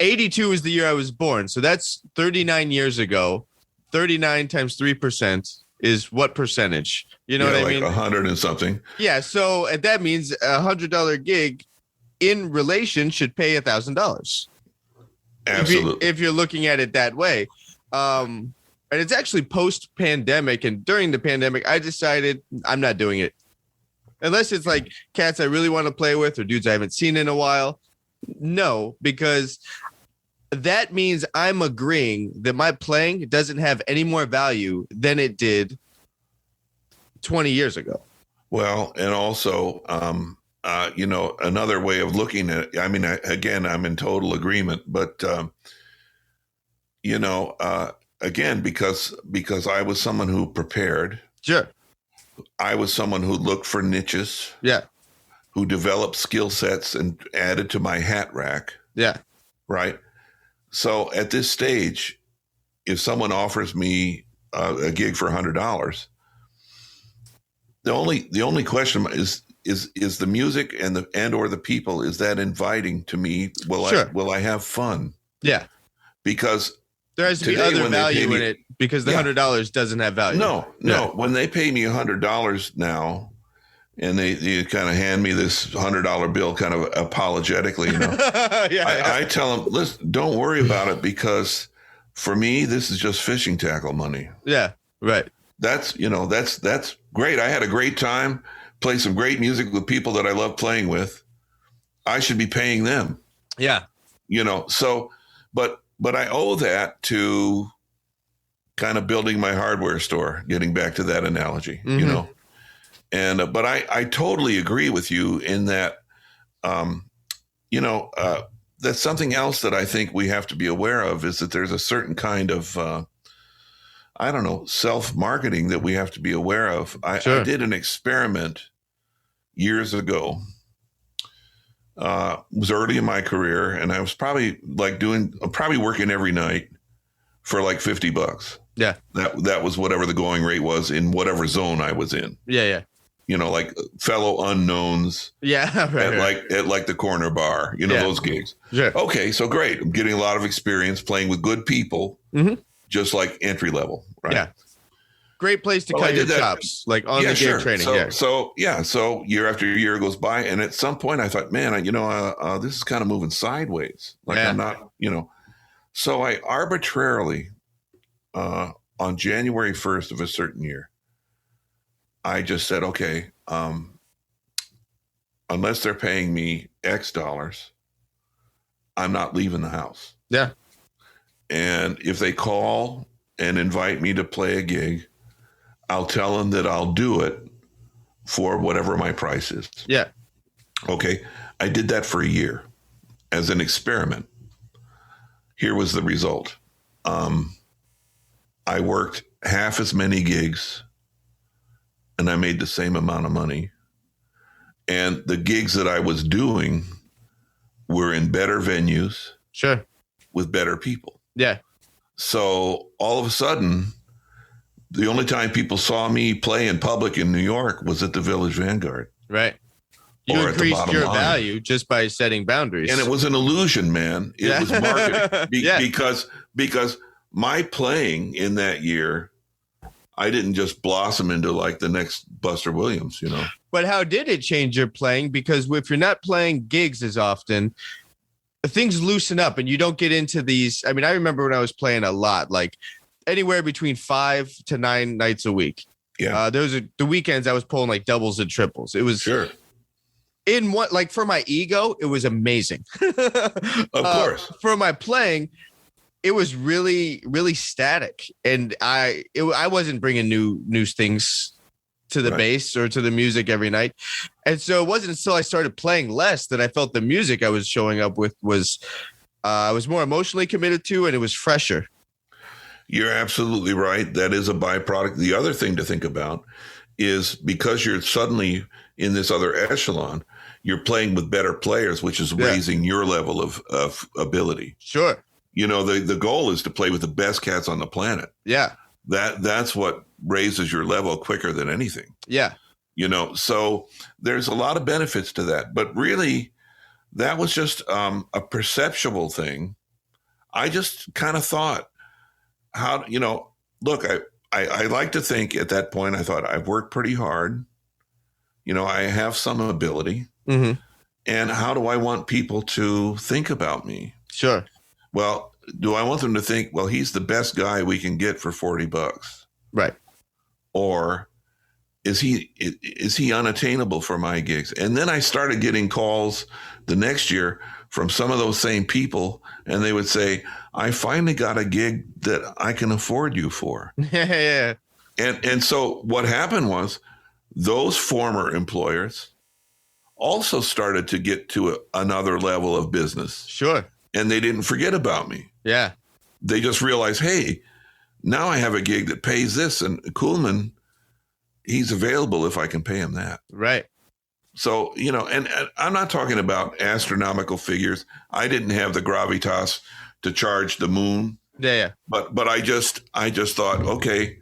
82 is the year I was born. So that's 39 years ago. 39 times 3% is what percentage? You know what I mean? 100 and something. Yeah. So that means $100 gig in relation should pay $1,000. Absolutely. If you're looking at it that way. And it's actually post-pandemic, and during the pandemic, I decided I'm not doing it. Unless it's like cats I really want to play with or dudes I haven't seen in a while. No, because that means I'm agreeing that my playing doesn't have any more value than it did 20 years ago. Well, and also, another way of looking at it, I mean, I'm in total agreement, but, again, because I was someone who prepared. Sure. I was someone who looked for niches. Yeah. Who developed skill sets and added to my hat rack. Yeah. Right. So at this stage, if someone offers me a gig for $100, the only question is the music and or the people, is that inviting to me? Will I have fun? Yeah. Because there has to be other value in it, because the $100 doesn't have value. No. When they pay me $100 now, and they kind of hand me this $100 bill kind of apologetically, I tell them, listen, don't worry about it, because for me, this is just fishing tackle money. Yeah, right. That's great. I had a great time, play some great music with people that I love playing with. I should be paying them. Yeah. So, but I owe that to kind of building my hardware store, getting back to that analogy, Mm-hmm. And, but I totally agree with you in that, that's something else that I think we have to be aware of, is that there's a certain kind of, self-marketing that we have to be aware of. I did an experiment years ago. It was early in my career, and I was probably working every night for like $50. Yeah. That was whatever the going rate was in whatever zone I was in. Yeah. Like fellow unknowns. Yeah. Right, at like the corner bar, those gigs. Sure. Okay. So great. I'm getting a lot of experience playing with good people, just like entry level. Right. Yeah. Great place to cut your chops, like on the gig training. So year after year goes by. And at some point I thought, man, this is kind of moving sideways. Like I'm not, so I arbitrarily, on January 1st of a certain year, I just said, okay, unless they're paying me X dollars, I'm not leaving the house. Yeah. And if they call and invite me to play a gig, I'll tell them that I'll do it for whatever my price is. Yeah. Okay. I did that for a year as an experiment. Here was the result. I worked half as many gigs and I made the same amount of money. And the gigs that I was doing were in better venues. Sure. With better people. Yeah. So all of a sudden, the only time people saw me play in public in New York was at the Village Vanguard. Right. You increased your value just by setting boundaries. And it was an illusion, man. It was marketing. Because my playing in that year, I didn't just blossom into like the next Buster Williams, But how did it change your playing? Because if you're not playing gigs as often, things loosen up and you don't get into these. I mean, I remember when I was playing a lot, like anywhere between 5 to 9 nights a week. Yeah. The weekends I was pulling like doubles and triples. It was in what, like for my ego, it was amazing. Of course. For my playing, it was really, really static. And I wasn't bringing new things to the bass or to the music every night. And so it wasn't until I started playing less that I felt the music I was showing up with was, I was more emotionally committed to, and it was fresher. You're absolutely right. That is a byproduct. The other thing to think about is because you're suddenly in this other echelon, you're playing with better players, which is raising your level of ability. Sure. You know, the goal is to play with the best cats on the planet. Yeah. That's what raises your level quicker than anything. Yeah. You know, so there's a lot of benefits to that. But really, that was just a perceptual thing. I just kind of thought, look, I like to think at that point, I thought I've worked pretty hard. You know, I have some ability. Mm-hmm. And how do I want people to think about me? Sure. Well, do I want them to think, well, he's the best guy we can get for $40? Right. Or is he unattainable for my gigs? And then I started getting calls the next year from some of those same people, and they would say, I finally got a gig that I can afford you for. Yeah. And so what happened was those former employers also started to get to another level of business. Sure. And they didn't forget about me. Yeah. They just realized, hey, now I have a gig that pays this, and Coolman, he's available if I can pay him that. Right. So, you know, and I'm not talking about astronomical figures. I didn't have the gravitas to charge the moon. Yeah. But I just thought, okay,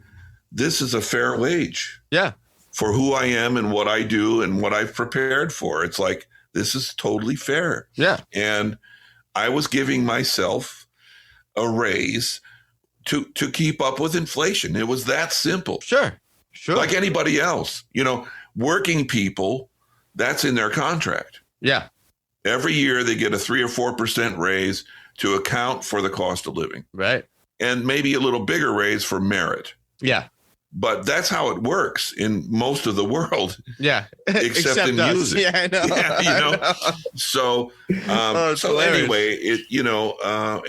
this is a fair wage. Yeah. For who I am and what I do and what I've prepared for. It's like, this is totally fair. Yeah. And I was giving myself a raise to keep up with inflation. It was that simple. Sure. Like anybody else, you know, working people, that's in their contract. Yeah. Every year they get a 3 or 4% raise to account for the cost of living. Right. And maybe a little bigger raise for merit. Yeah. But that's how it works in most of the world. Yeah. Except in us. music. Yeah, I know. Yeah, you know. I know. So, hilarious. Anyway,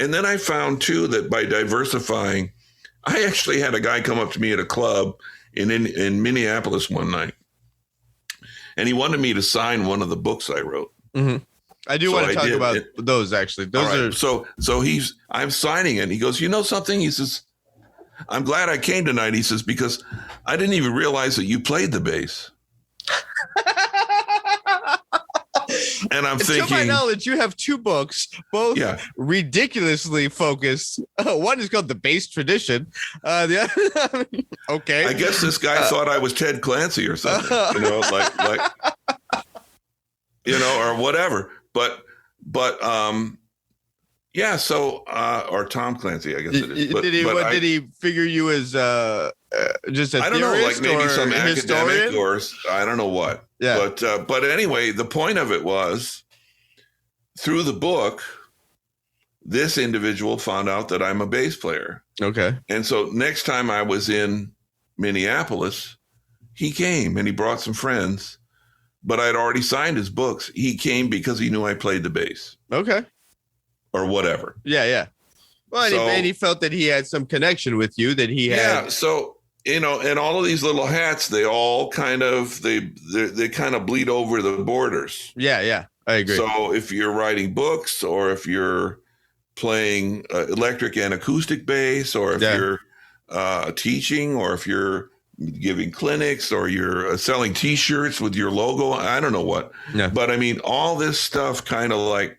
and then I found too that by diversifying, I actually had a guy come up to me at a club in Minneapolis one night, and he wanted me to sign one of the books I wrote. Mm-hmm. I do want to talk about those actually. Those are so I'm signing it. And he goes, you know something? He says, I'm glad I came tonight. He says, because I didn't even realize that you played the bass. And I'm thinking, to my knowledge, you have two books, both ridiculously focused. One is called The Bass Tradition. The other, okay. I guess this guy thought I was Ted Clancy or something, you know, like, you know, or whatever. But yeah. So, or Tom Clancy, I guess it is. But, did he figure you as just a I don't know, like maybe some historian? academic or I don't know what. Yeah. But anyway, the point of it was through the book, this individual found out that I'm a bass player. Okay. And so next time I was in Minneapolis, he came and he brought some friends, but I'd already signed his books. He came because he knew I played the bass. Okay. Or whatever. Yeah. Well, and he felt that he had some connection with you, that he had. Yeah. So, you know, and all of these little hats, they all kind of, they kind of bleed over the borders. Yeah. I agree. So if you're writing books or if you're playing electric and acoustic bass, or if you're teaching, or if you're giving clinics, or you're selling T-shirts with your logo, I don't know what. Yeah. But I mean, all this stuff kind of like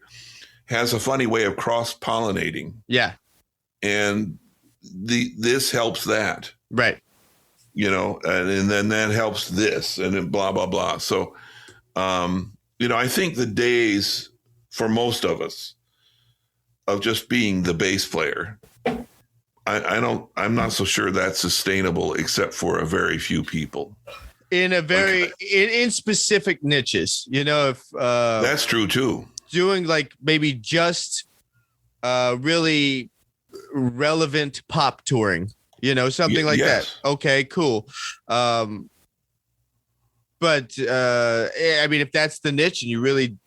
has a funny way of cross-pollinating. Yeah. And this helps that. Right. You know, and then that helps this, and then blah, blah, blah. So, you know, I think the days for most of us of just being the bass player, I'm not so sure that's sustainable except for a very few people. In a very, in specific niches, you know, if that's true too. Doing like maybe just really relevant pop touring, you know, something like that. Okay, cool. But I mean, if that's the niche and you really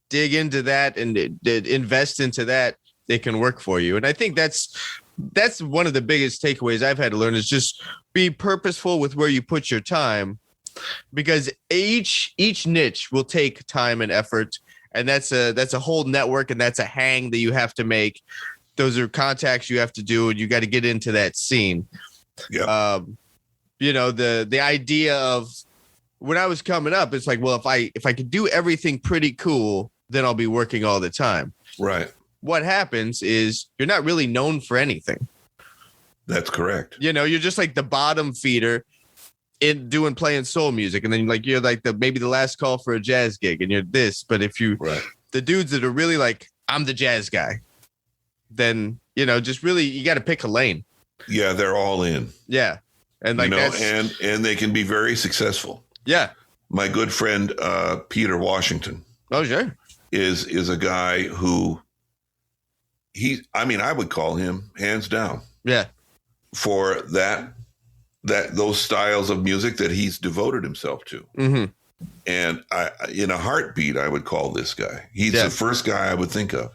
dig into that and invest into that, it can work for you. And I think that's one of the biggest takeaways I've had to learn is just be purposeful with where you put your time, because each niche will take time and effort. And that's a whole network, and that's a hang that you have to make. Those are contacts you have to do, and you got to get into that scene. Yeah. The idea of when I was coming up, it's like, well, if I could do everything pretty cool, then I'll be working all the time. Right. What happens is you're not really known for anything. That's correct. You're just like the bottom feeder in playing soul music, and then you're like maybe the last call for a jazz gig, and you're this. But if the dudes that are really like, I'm the jazz guy, then just really you got to pick a lane. Yeah, they're all in. Yeah, and and they can be very successful. Yeah, my good friend Peter Washington. Oh sure, is a guy who I would call him hands down. Yeah, for those styles of music that he's devoted himself to. Mm-hmm. And in a heartbeat, I would call this guy. He's the first guy I would think of.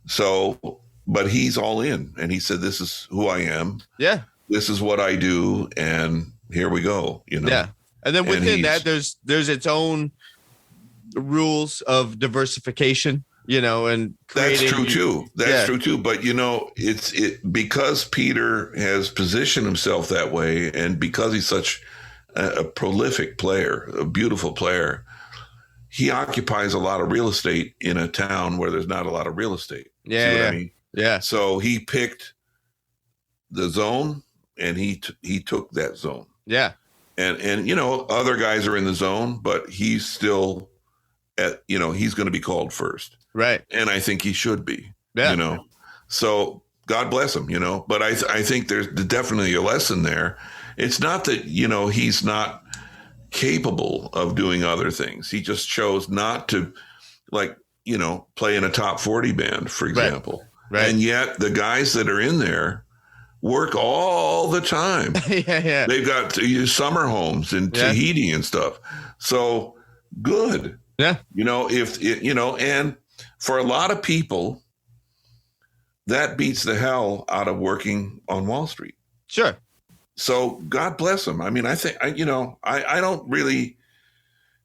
So, but he's all in, and he said, "This is who I am. Yeah, this is what I do, and here we go." Yeah, and then within that, there's its own rules of diversification. And that's true too. That's true too. But it's because Peter has positioned himself that way, and because he's such a prolific player, a beautiful player, he occupies a lot of real estate in a town where there's not a lot of real estate. Yeah, see what I mean? Yeah. So he picked the zone, and he took that zone. Yeah. And other guys are in the zone, but he's still he's going to be called first. Right. And I think he should be. Yeah. So God bless him, But I think there's definitely a lesson there. It's not that, he's not capable of doing other things. He just chose not to, play in a top 40 band, for example. Right. And yet the guys that are in there work all the time. Yeah. They've got summer homes in Tahiti and stuff. So good. Yeah. And for a lot of people, that beats the hell out of working on Wall Street. Sure. So God bless them. I mean, I think, I don't really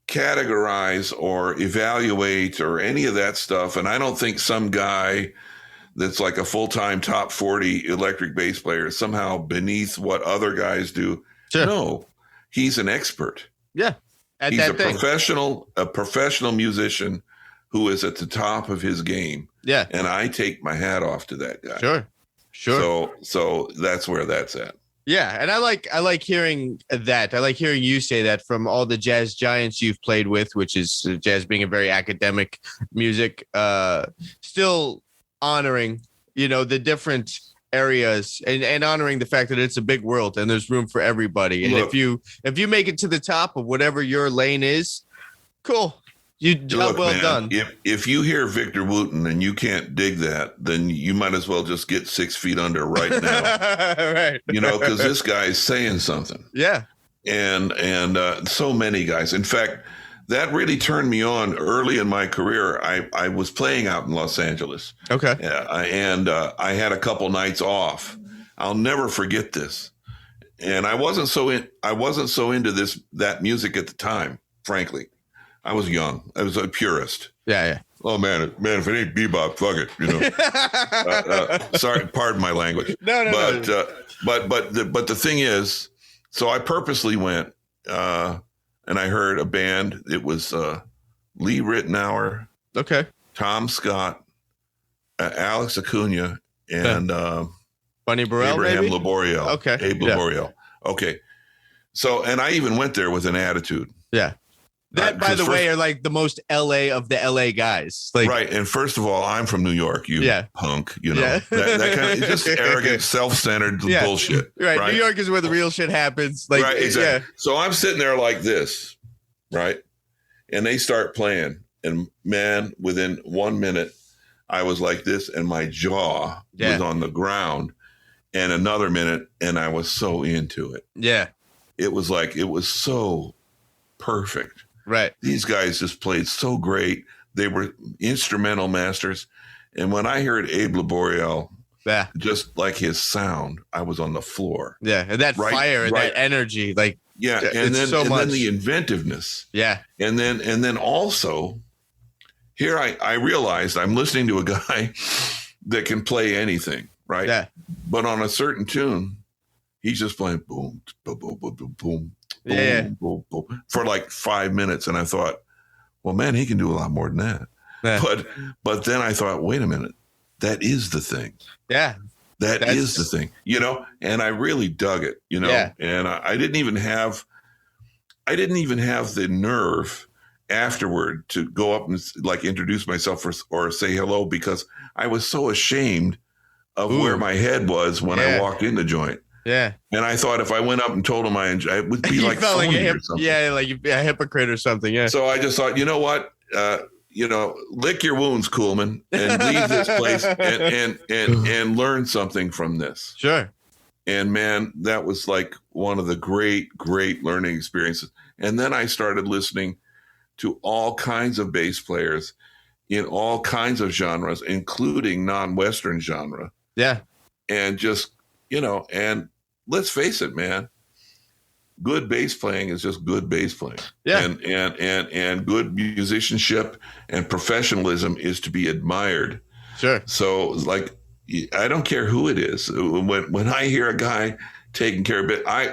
categorize or evaluate or any of that stuff. And I don't think some guy that's like a full-time top 40 electric bass player is somehow beneath what other guys do. Sure. No, he's an expert. Yeah. He's a professional musician who is at the top of his game. Yeah. And I take my hat off to that guy. Sure. So that's where that's at. Yeah. And I like hearing that. I like hearing you say that from all the jazz giants you've played with, which is jazz being a very academic music, still honoring, the different areas and honoring the fact that it's a big world and there's room for everybody. And if you make it to the top of whatever your lane is, cool. Job well done. If you hear Victor Wooten and you can't dig that, then you might as well just get 6 feet under right now. Right. Because this guy is saying something. Yeah. And so many guys. In fact, that really turned me on early in my career. I was playing out in Los Angeles. Okay. And I had a couple nights off. I'll never forget this. And I wasn't so into that music at the time, frankly. I was young. I was a purist. Yeah. Oh man, if it ain't bebop, fuck it. Sorry, pardon my language. No. But the thing is, so I purposely went, and I heard a band. It was Lee Ritenour, okay, Tom Scott, Alex Acuna, and Bunny Burrell, Abraham maybe? Laboriel. Okay, Abe Laboriel. Okay, so and I even went there with an attitude. Yeah. That, by the way, are like the most LA of the LA guys. Like, right. And first of all, I'm from New York, you punk, that kind of just arrogant, self-centered bullshit. Right. New York is where the real shit happens. Like, right, exactly. Yeah. So I'm sitting there like this, right? And they start playing. And man, within 1 minute, I was like this and my jaw was on the ground. And another minute, and I was so into it. Yeah. It was so perfect. Right. These guys just played so great. They were instrumental masters. And when I heard Abe Laboriel, Yeah. just like his sound, I was on the floor. Yeah. And that fire and that energy, like, yeah. And then the inventiveness. Yeah. And then also here I realized I'm listening to a guy that can play anything, right? Yeah. But on a certain tune, he's just playing boom, boom, boom, boom, boom, boom, Yeah. boom, boom, for like 5 minutes. And I thought, well, man, he can do a lot more than that. Yeah. But then I thought, wait a minute, that is the thing. Yeah. That is the thing, and I really dug it, Yeah. and I didn't even have the nerve afterward to go up and like introduce myself or say hello, because I was so ashamed of where my head was when I walked in the joint. Yeah. And I thought if I went up and told him I would be like phony or something. Yeah, like a hypocrite or something. Yeah. So I just thought, you know what? Lick your wounds, Coolman, and leave this place and learn something from this. Sure. And man, that was like one of the great, great learning experiences. And then I started listening to all kinds of bass players in all kinds of genres, including non-Western genre. Yeah. And just, and let's face it, man, good bass playing is just good bass playing. Yeah. And good musicianship and professionalism is to be admired. Sure. So like, I don't care who it is. When I hear a guy taking care of it, I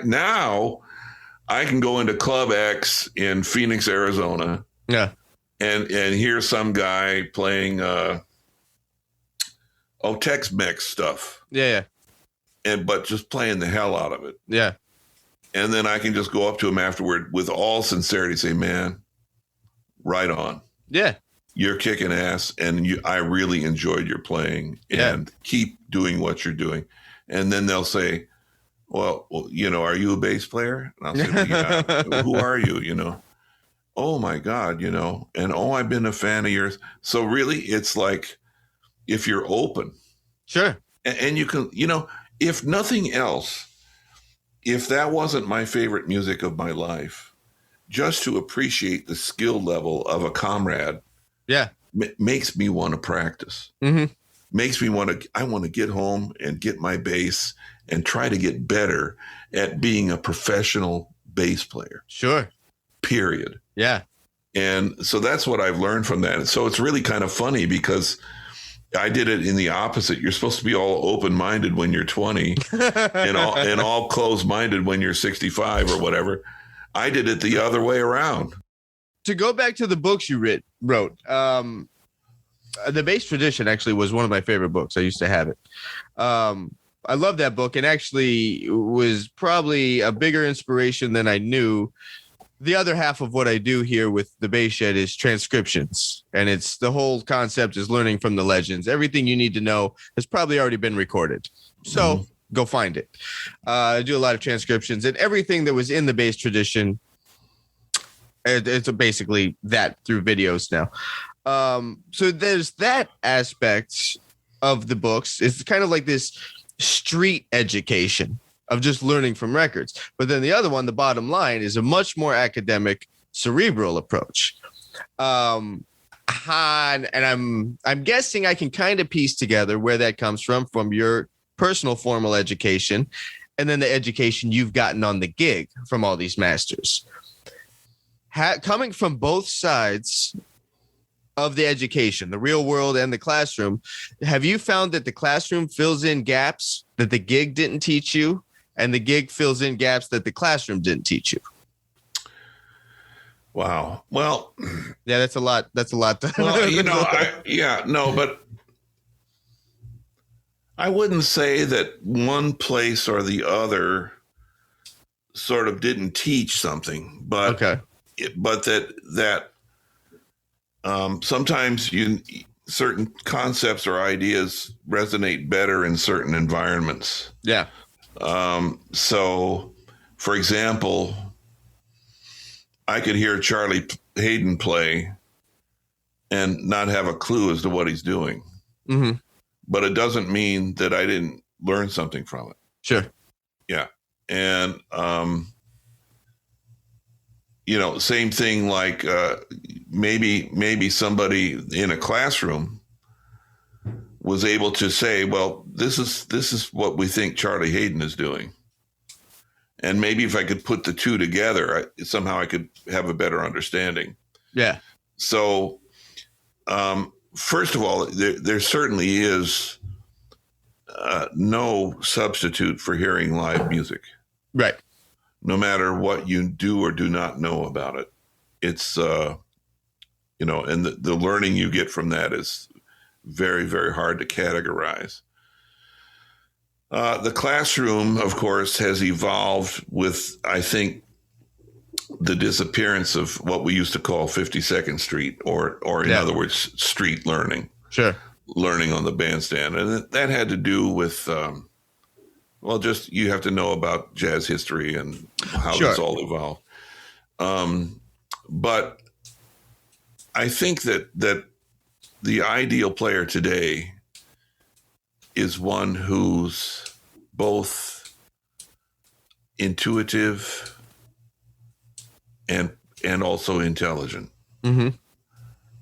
can go into Club X in Phoenix, Arizona. Yeah. And hear some guy playing Tex-Mex stuff. Yeah. But just playing the hell out of it. Yeah. And then I can just go up to him afterward with all sincerity, say, man, right on. Yeah. You're kicking ass, and I really enjoyed your playing, and keep doing what you're doing. And then they'll say, well, are you a bass player? And I'll say, well, yeah. Who are you, Oh my God, and I've been a fan of yours. So really it's like, if you're open. Sure. And you can, if nothing else, if that wasn't my favorite music of my life, just to appreciate the skill level of a comrade, makes me want to practice. Mm-hmm. Makes me I want to get home and get my bass and try to get better at being a professional bass player. Sure. Period. Yeah. And so that's what I've learned from that. So it's really kind of funny because I did it in the opposite. You're supposed to be all open-minded when you're 20 and all closed-minded when you're 65 or whatever. I did it the other way around. To go back to the books you wrote, The Bass Tradition actually was one of my favorite books. I used to have it. I love that book, and actually was probably a bigger inspiration than I knew. The other half of what I do here with the Bass Shed is transcriptions, and it's the whole concept is learning from the legends. Everything you need to know has probably already been recorded. So go find it. I do a lot of transcriptions, and everything that was in the Bass Tradition, it's basically that through videos now. So there's that aspect of the books. It's kind of like this street education of just learning from records. But then the other one, the bottom line, is a much more academic, cerebral approach. And I'm guessing I can kind of piece together where that comes from your personal formal education, and then the education you've gotten on the gig from all these masters. Coming from both sides of the education, the real world and the classroom, have you found that the classroom fills in gaps that the gig didn't teach you, and the gig fills in gaps that the classroom didn't teach you? Wow. Well, yeah, that's a lot. That's a lot. Well, but I wouldn't say that one place or the other sort of didn't teach something, but that sometimes certain concepts or ideas resonate better in certain environments. Yeah. So, for example, I could hear Charlie Hayden play and not have a clue as to what he's doing. Mm-hmm. But it doesn't mean that I didn't learn something from it. Sure. Yeah. And, same thing, like maybe somebody in a classroom was able to say, well, this is what we think Charlie Haden is doing. And maybe if I could put the two together, somehow I could have a better understanding. Yeah. So, first of all, there certainly is no substitute for hearing live music. Right. No matter what you do or do not know about it. It's, and the learning you get from that is very, very hard to categorize. The classroom, of course, has evolved with, I think, the disappearance of what we used to call 52nd Street, or in other words, street learning. Sure. Learning on the bandstand. And that had to do with, just you have to know about jazz history and how this all evolved. But I think that the ideal player today is one who's both intuitive and also intelligent. Mm-hmm.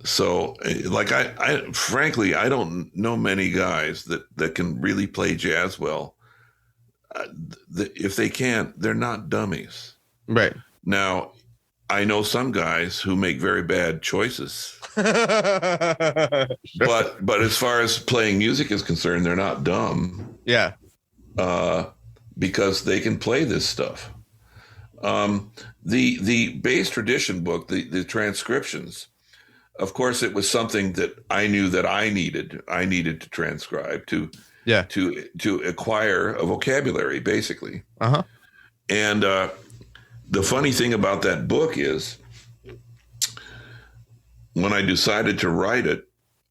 So, like, I frankly, I don't know many guys that can really play jazz well. If they can't, they're not dummies. Right. Now, I know some guys who make very bad choices. But as far as playing music is concerned, they're not dumb. Yeah. Because they can play this stuff. The bass tradition book, the transcriptions, of course, it was something that I knew that I needed to transcribe to acquire a vocabulary, basically. Uh-huh. And the funny thing about that book is, when I decided to write it,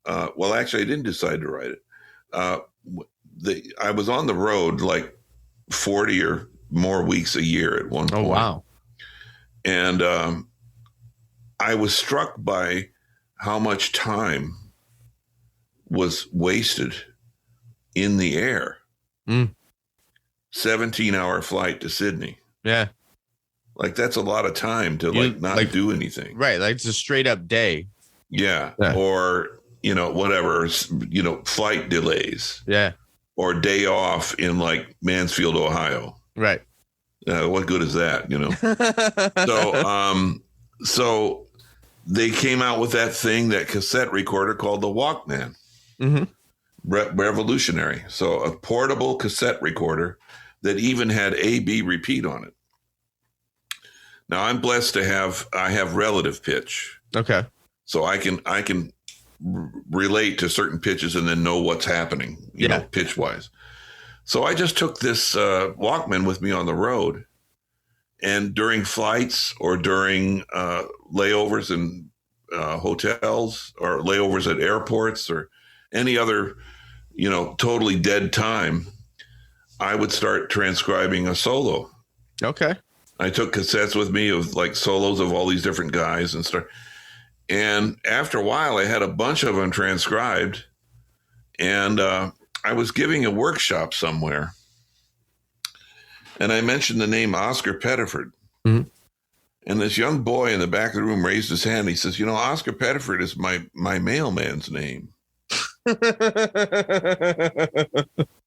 actually, I didn't decide to write it. I was on the road like 40 or more weeks a year at one point. Oh, wow. And I was struck by how much time was wasted in the air. 17-hour flight to Sydney. Yeah. Like, that's a lot of time to not do anything. Right. Like, it's a straight up day. Yeah. Or, whatever, flight delays. Yeah. Or day off in like Mansfield, Ohio. Right. What good is that, So they came out with that thing, that cassette recorder called the Walkman. Mm-hmm. Revolutionary. So a portable cassette recorder that even had A-B repeat on it. Now, I'm blessed to have relative pitch. Okay. So I can relate to certain pitches and then know what's happening, pitch wise. So I just took this Walkman with me on the road, and during flights or during layovers in hotels or layovers at airports or any other, totally dead time, I would start transcribing a solo. Okay. I took cassettes with me of like solos of all these different guys and after a while I had a bunch of them transcribed, and I was giving a workshop somewhere, and I mentioned the name Oscar Pettiford. Mm-hmm. And this young boy in the back of the room raised his hand. He says, Oscar Pettiford is my mailman's name.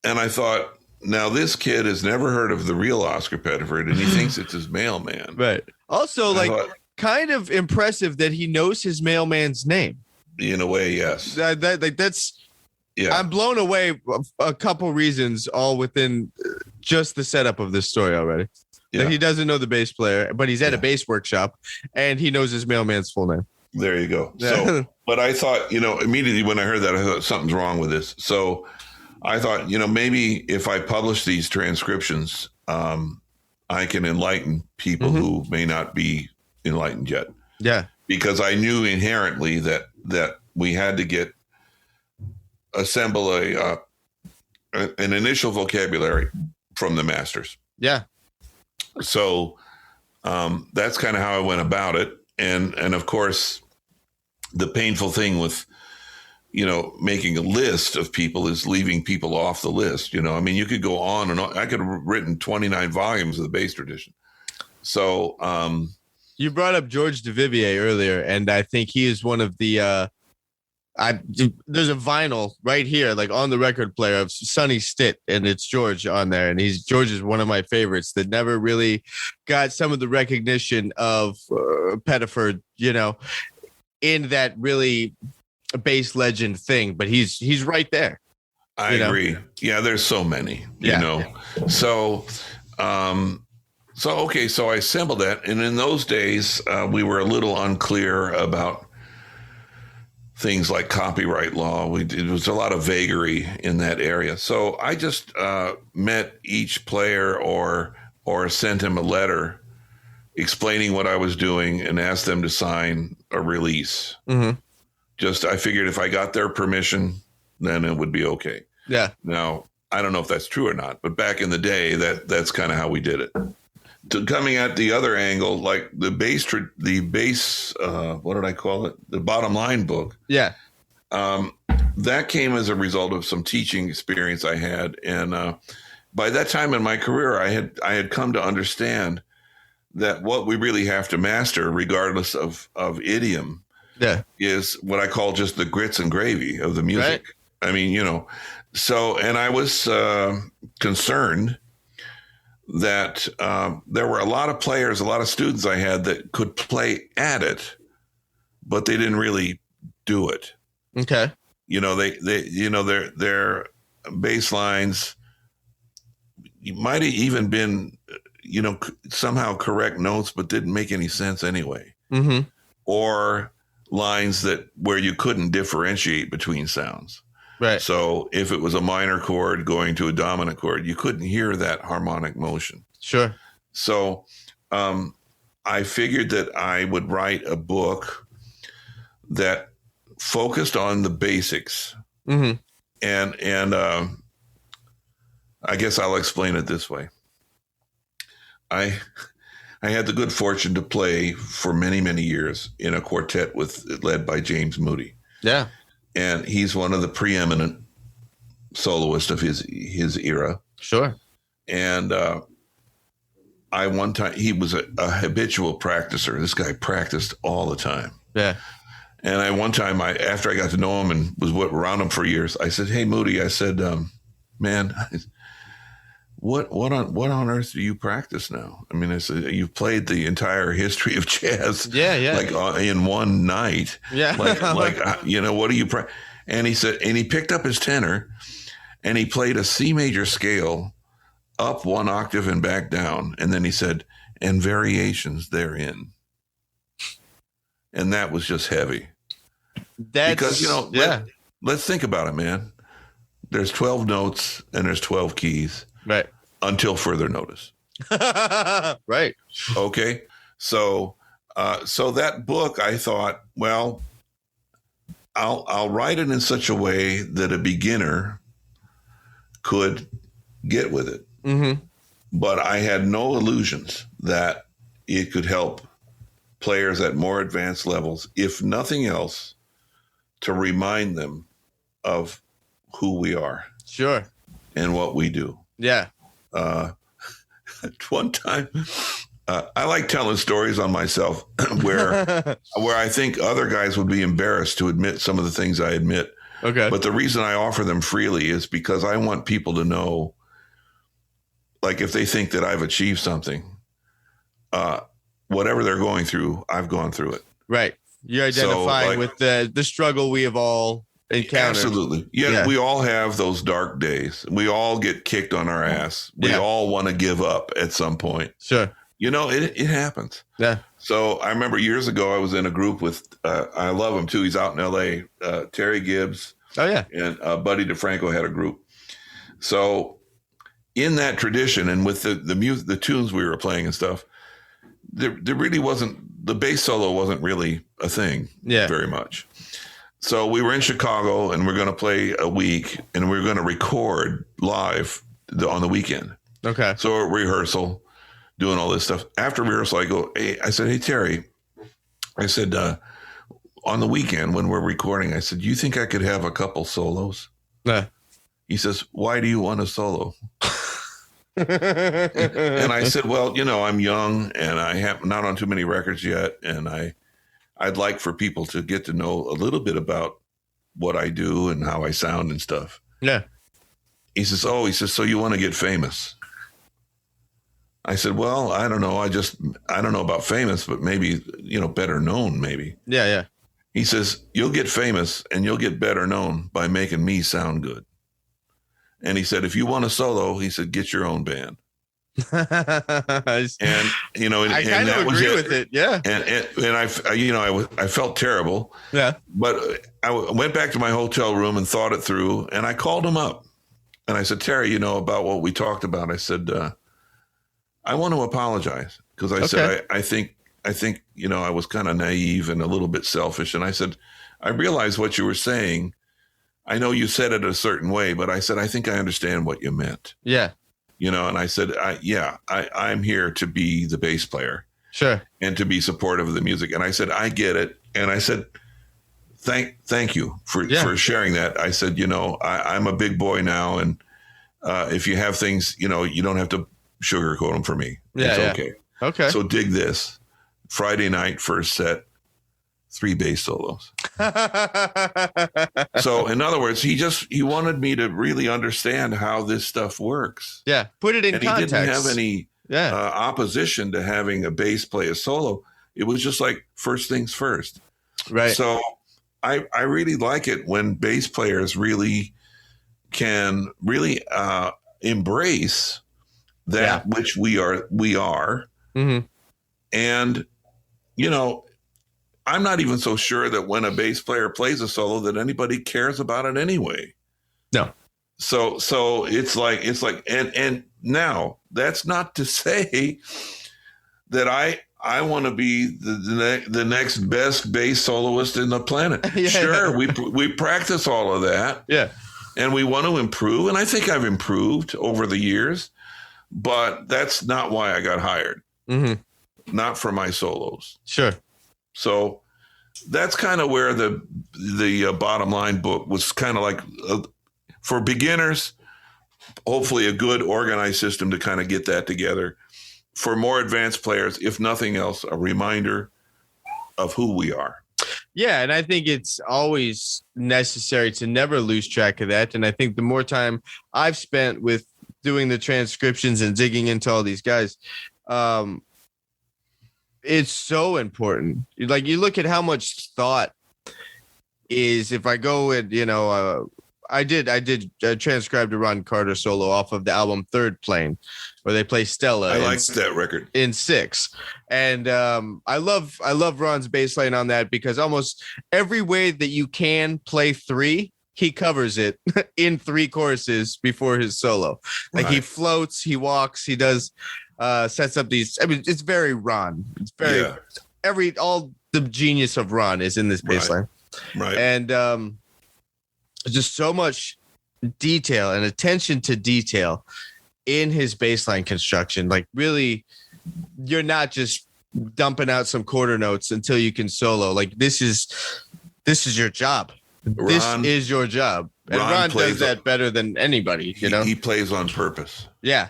And I thought, now this kid has never heard of the real Oscar Pettiford, and he thinks it's his mailman. Right. Also, kind of impressive that he knows his mailman's name. In a way, yes. That's. Yeah. I'm blown away. A couple reasons, all within just the setup of this story already. Yeah. That he doesn't know the bass player, but he's at a bass workshop, and he knows his mailman's full name. There you go. So, but I thought, immediately when I heard that, I thought something's wrong with this. So I thought, maybe if I publish these transcriptions, I can enlighten people who may not be enlightened yet. Yeah. Because I knew inherently that we had to assemble an initial vocabulary from the masters. Yeah. So that's kind of how I went about it. And of course, the painful thing with, making a list of people is leaving people off the list. I mean, you could go on and on. I could have written 29 volumes of the bass tradition. So you brought up George Duvivier earlier, and I think he is one of the There's a vinyl right here, like on the record player of Sonny Stitt, and it's George on there. And George is one of my favorites that never really got some of the recognition of Pettiford, in that really bass legend thing. But he's right there. I agree. Yeah, there's so many, So, so I assembled that. And in those days, we were a little unclear about things like copyright law. It was a lot of vagary in that area. So I just met each player or sent him a letter explaining what I was doing and asked them to sign a release. Mm-hmm. I figured if I got their permission, then it would be okay. Yeah. Now, I don't know if that's true or not, but back in the day, that's kind of how we did it. Coming at the other angle, like the bass, what did I call it? The bottom line book. Yeah. That came as a result of some teaching experience I had. And by that time in my career, I had come to understand that what we really have to master, regardless of idiom, is what I call just the grits and gravy of the music. Right. I mean, so, and I was concerned that there were a lot of players, a lot of students I had that could play at it, but they didn't really do it. Okay. Their bass lines might have even been, somehow correct notes, but didn't make any sense anyway. Mm-hmm. Or lines where you couldn't differentiate between sounds. Right. So if it was a minor chord going to a dominant chord, you couldn't hear that harmonic motion. Sure. So I figured that I would write a book that focused on the basics. Mm-hmm. And I guess I'll explain it this way. I had the good fortune to play for many, many years in a quartet led by James Moody. Yeah. And he's one of the preeminent soloists of his era. Sure. And one time, he was a habitual practicer. This guy practiced all the time. Yeah. And one time, after I got to know him and was around him for years, I said, "Hey, Moody," I said, "Man, what on earth do you practice now?" I mean, I said, "You've played the entire history of jazz, like in one night, like what do you practice?" And he said, and he picked up his tenor, and he played a C major scale up one octave and back down, and then he said, "And variations therein," and that was just heavy. Because let's think about it, man. There's 12 notes and there's 12 keys. Right. Until further notice. Right. Okay. So that book, I thought, well, I'll write it in such a way that a beginner could get with it. Mm-hmm. But I had no illusions that it could help players at more advanced levels, if nothing else, to remind them of who we are. Sure. And what we do. Yeah. One time, I like telling stories on myself where I think other guys would be embarrassed to admit some of the things I admit. Okay. But the reason I offer them freely is because I want people to know, like, if they think that I've achieved something, whatever they're going through, I've gone through it. Right. You're identifying with the struggle we have all encountered. Absolutely. Yeah, we all have those dark days. We all get kicked on our ass. We all want to give up at some point. Sure. It happens. Yeah. So I remember years ago, I was in a group with, I love him too. He's out in LA, Terry Gibbs. Oh yeah. And Buddy DeFranco had a group. So in that tradition and with the music, the tunes we were playing and stuff, there really wasn't, the bass solo wasn't really a thing very much. So we were in Chicago and we're going to play a week and we're going to record live on the weekend. Okay. So a rehearsal, doing all this stuff. After rehearsal, I said, "Hey, Terry," I said, on the weekend when we're recording, I said, "You think I could have a couple solos?" Yeah. He says, "Why do you want a solo?" And I said, "Well, I'm young and I have not on too many records yet. And I'd like for people to get to know a little bit about what I do and how I sound and stuff. Yeah. He says, so you want to get famous? I said, well, I don't know. I don't know about famous, but maybe, better known, maybe. Yeah, yeah. He says, you'll get famous and you'll get better known by making me sound good. And he said, if you want a solo, he said, get your own band. And, I kind of agree with it. Yeah. And I felt terrible. Yeah. But I went back to my hotel room and thought it through. And I called him up and I said, Terry, about what we talked about. I said, I want to apologize because I said, I think, I was kind of naive and a little bit selfish. And I said, I realize what you were saying. I know you said it a certain way, but I said, I think I understand what you meant. Yeah. And I said, I'm here to be the bass player. Sure. And to be supportive of the music. And I said, I get it. And I said, thank you for sharing that. I said, I'm a big boy now. And if you have things, you don't have to sugarcoat them for me. Yeah, it's okay. Okay. So dig this. Friday night, first set, 3 bass solos. So in other words, he wanted me to really understand how this stuff works. Yeah. Put it in context. He didn't have any opposition to having a bass play a solo. It was just like first things first. Right. So I really like it when bass players really can really embrace that which we are. Mm-hmm. And, I'm not even so sure that when a bass player plays a solo that anybody cares about it anyway. No. So it's like, and now that's not to say that I want to be the next best bass soloist in the planet. Sure. We practice all of that. Yeah. And we want to improve. And I think I've improved over the years, but that's not why I got hired. Mm-hmm. Not for my solos. Sure. So that's kind of where the bottom line book was kind of like for beginners, hopefully a good organized system to kind of get that together. For more advanced players, if nothing else, a reminder of who we are. Yeah, and I think it's always necessary to never lose track of that. And I think the more time I've spent with doing the transcriptions and digging into all these guys, it's so important. Like you look at how much thought is, if I go and, I did transcribe the Ron Carter solo off of the album Third Plane, where they play Stella. I liked that record in 6. And I love Ron's bass line on that because almost every way that you can play 3, he covers it in 3 choruses before his solo. Like he floats, he walks, he does sets up these. I mean, it's very Ron. It's very all the genius of Ron is in this bass line. Right. And just so much detail and attention to detail in his bass line construction. Like really, you're not just dumping out some quarter notes until you can solo. Like this is your job. This is your job. And Ron does that better than anybody, He plays on purpose. Yeah.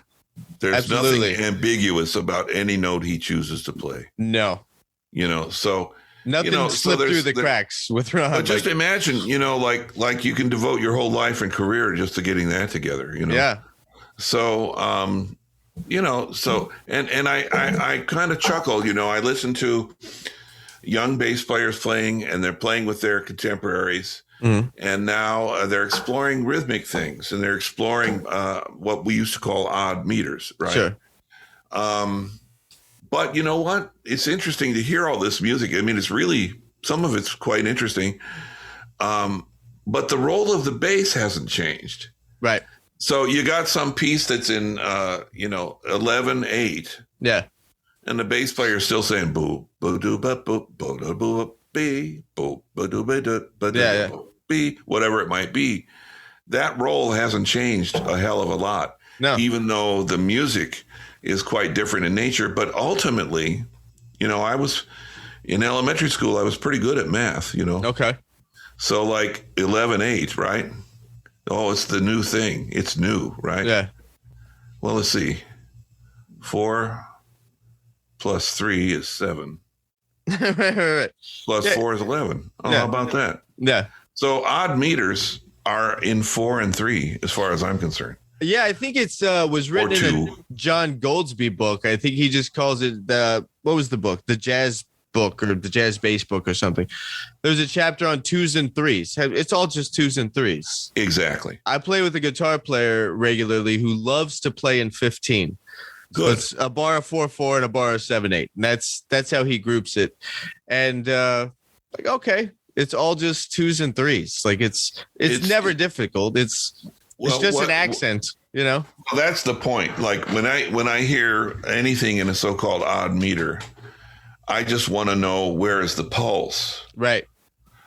There's nothing ambiguous about any note he chooses to play. No. So nothing slipped through the cracks with Ron. But just imagine, like you can devote your whole life and career just to getting that together, Yeah. So, and I kind of chuckle, I listen to young bass players playing and they're playing with their contemporaries. Mm-hmm. And now they're exploring rhythmic things and they're exploring what we used to call odd meters, right? Sure. But you know what? It's interesting to hear all this music. I mean, some of it's quite interesting. But the role of the bass hasn't changed. Right. So you got some piece that's in, 11/8. Yeah. And the bass player is still saying boo, boo, doo, ba, boo, boo, da, boo, be, boo, ba, doo, ba, da, ba, da, be, whatever it might be. That role hasn't changed a hell of a lot. No. Even though the music is quite different in nature. But ultimately, I was in elementary school, I was pretty good at math, Okay. So like 11/8, right? Oh, it's the new thing. It's new, right? Yeah. Well, let's see. 4 plus 3 is 7. right. Plus 4 is 11. Oh, how about that? Yeah. So odd meters are in 4 and 3, as far as I'm concerned. Yeah, I think it's was written in a John Goldsby book. I think he just calls it what was the book? The Jazz book or the Jazz bass book or something. There's a chapter on 2s and 3s. It's all just 2s and 3s. Exactly. I play with a guitar player regularly who loves to play in 15. Good. So it's a bar of 4/4 and a bar of 7/8. And that's how he groups it. And like, okay, it's all just 2s and 3s. Like it's never difficult. It's just an accent, you know? Well, that's the point. Like when I hear anything in a so-called odd meter, I just want to know where is the pulse. Right.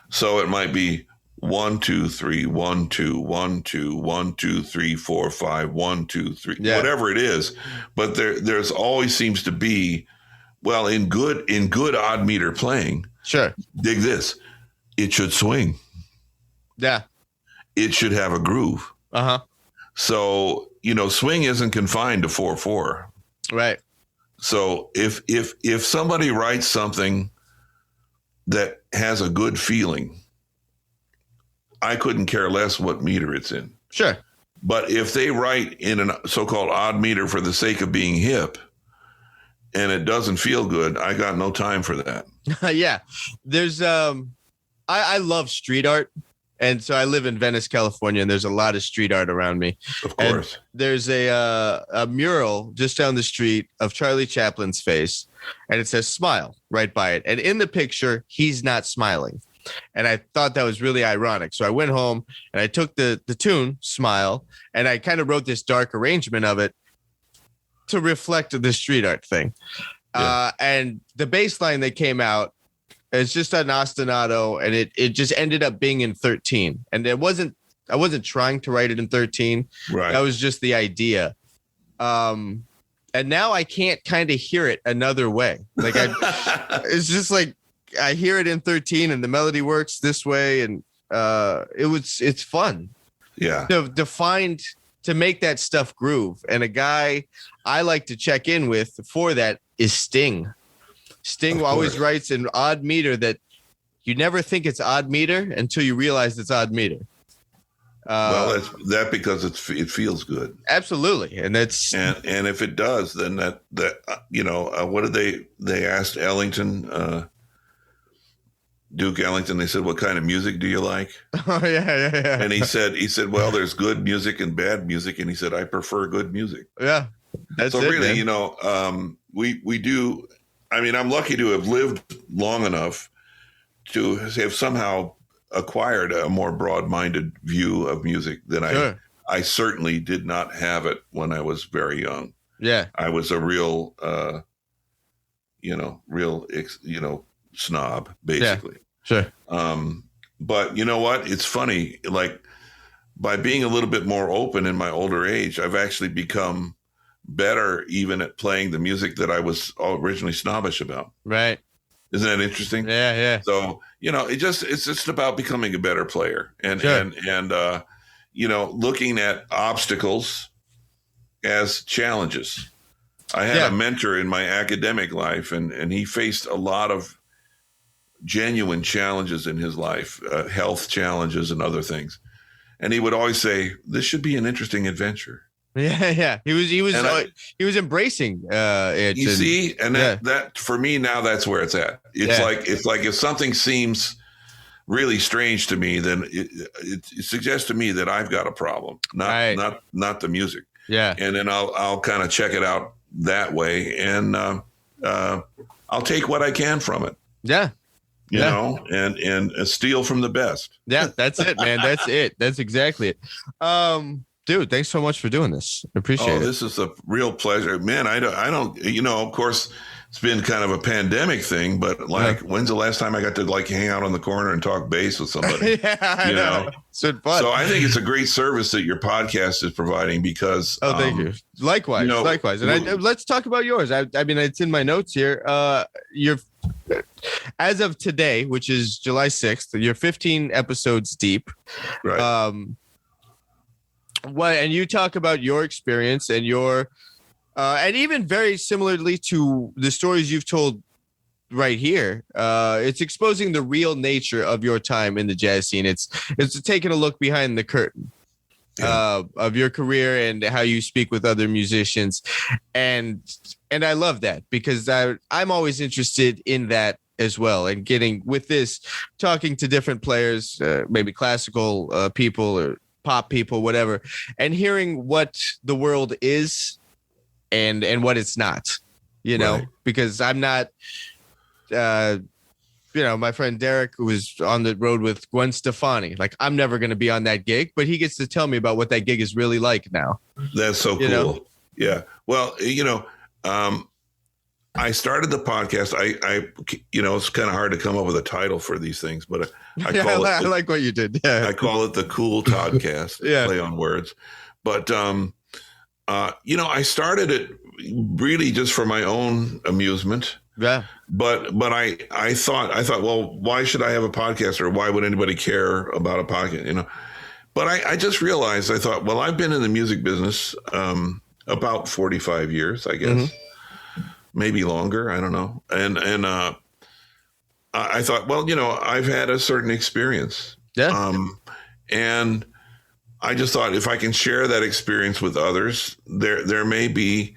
So it might be 1, 2, 3, 1, 2, 1, 2, 1, 2, 3, 4, 5, 1, 2, 3, whatever it is. But there's always seems to be, well, in good odd meter playing. Sure. Dig this. It should swing. Yeah. It should have a groove. Uh-huh. So, swing isn't confined to 4/4. Right. So if somebody writes something that has a good feeling, I couldn't care less what meter it's in. Sure. But if they write in a so-called odd meter for the sake of being hip and it doesn't feel good, I got no time for that. Yeah. There's I love street art. And so I live in Venice, California, and there's a lot of street art around me. Of course. And there's a mural just down the street of Charlie Chaplin's face, and it says smile right by it. And in the picture, he's not smiling. And I thought that was really ironic. So I went home and I took the tune, Smile, and I kind of wrote this dark arrangement of it to reflect the street art thing. Yeah. And the bass line that came out, it's just an ostinato, and it just ended up being in 13. And I wasn't trying to write it in 13. Right. That was just the idea. And now I can't kind of hear it another way. Like it's just like I hear it in 13 and the melody works this way. And it's fun. Yeah. To make that stuff groove. And a guy I like to check in with for that is Sting. Sting always writes in odd meter that you never think it's odd meter until you realize it's odd meter. Well, that's because it feels good. Absolutely, and that's and if it does, then that what did they asked Ellington, Duke Ellington? They said, "What kind of music do you like?" Oh yeah. And he said, "Well, there's good music and bad music," and he said, "I prefer good music." Yeah, that's so it, really, man. we do. I mean, I'm lucky to have lived long enough to have somehow acquired a more broad-minded view of music than I certainly did not have it when I was very young. Yeah. I was a real, snob, basically. Yeah, sure. But you know what? It's funny. Like by being a little bit more open in my older age, I've actually become better even at playing the music that I was originally snobbish about. Right. Isn't that interesting? Yeah. So, it's just about becoming a better player and, sure. and looking at obstacles as challenges. I had a mentor in my academic life and he faced a lot of genuine challenges in his life, health challenges and other things. And he would always say, this should be an interesting adventure. Yeah. He was embracing it. You see, and that for me now, that's where it's at. It's like if something seems really strange to me, then it suggests to me that I've got a problem, not the music. Yeah, and then I'll kind of check it out that way, and I'll take what I can from it. Yeah. You know, and steal from the best. Yeah, that's it, man. That's it. That's exactly it. Dude, thanks so much for doing this. I appreciate it. This is a real pleasure, man. I don't, of course it's been kind of a pandemic thing, but when's the last time I got to hang out on the corner and talk bass with somebody? I know. It's been fun. So I think it's a great service that your podcast is providing because. Oh, thank you. Likewise. And let's talk about yours. I mean, it's in my notes here. You're, as of today, which is July 6th, you're 15 episodes deep. Right. And you talk about your experience and your, and even very similarly to the stories you've told right here. It's exposing the real nature of your time in the jazz scene. It's taking a look behind the curtain of your career and how you speak with other musicians. And I love that, because I'm always interested in that as well. And talking to different players, maybe classical people or pop people, whatever, and hearing what the world is and what it's not, Right. because I'm not, my friend Derek, who was on the road with Gwen Stefani, like, I'm never going to be on that gig, but he gets to tell me about what that gig is really like now. That's so cool. Yeah. Well, I started the podcast. I it's kind of hard to come up with a title for these things, but I like what you did. Yeah. I call it the Cool Toddcast. Yeah. Play on words. But, I started it really just for my own amusement. Yeah. But I thought, well, why should I have a podcast, or why would anybody care about a podcast? But I just realized, I thought, well, I've been in the music business about 45 years, I guess, maybe longer. I don't know. And I thought, well, I've had a certain experience. Yeah. And I just thought, if I can share that experience with others, there may be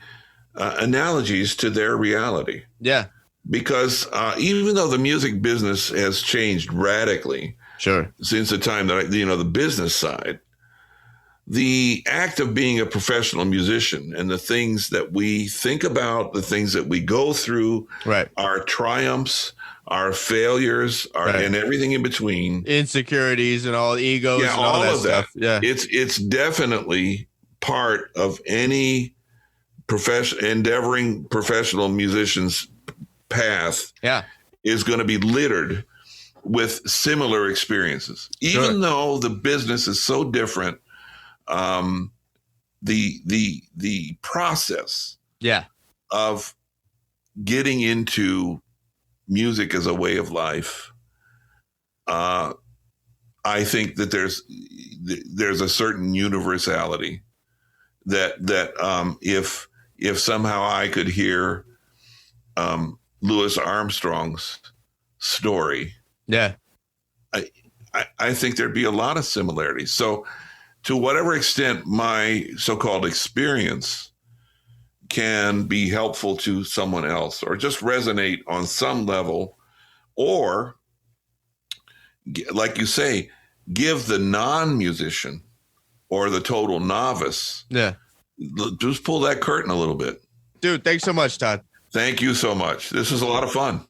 analogies to their reality. Yeah. Because even though the music business has changed radically, sure, since the time that the business side, the act of being a professional musician and the things that we think about, the things that we go through, right, our triumphs, our failures, and everything in between, insecurities and all egos, and all that stuff. Yeah, it's definitely part of any endeavoring professional musician's path. Yeah, is going to be littered with similar experiences, even though the business is so different. The process, of getting into music as a way of life, I think that there's a certain universality that if somehow I could hear Louis Armstrong's story, I think there'd be a lot of similarities. So, to whatever extent my so-called experience can be helpful to someone else, or just resonate on some level, or, like you say, give the non-musician or the total novice, just pull that curtain a little bit. Dude, thanks so much, Todd. Thank you so much. This was a lot of fun.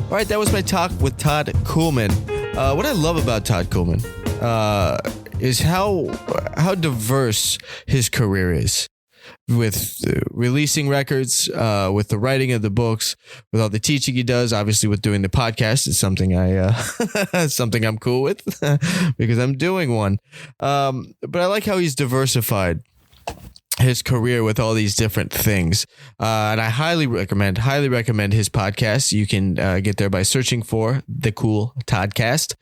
All right, that was my talk with Todd Coolman. What I love about Todd Coolman is how diverse his career is, with releasing records, with the writing of the books, with all the teaching he does. Obviously, with doing the podcast is something something I'm cool with because I'm doing one. But I like how he's diversified his career with all these different things. And I highly recommend his podcast. You can get there by searching for The Cool Toddcast,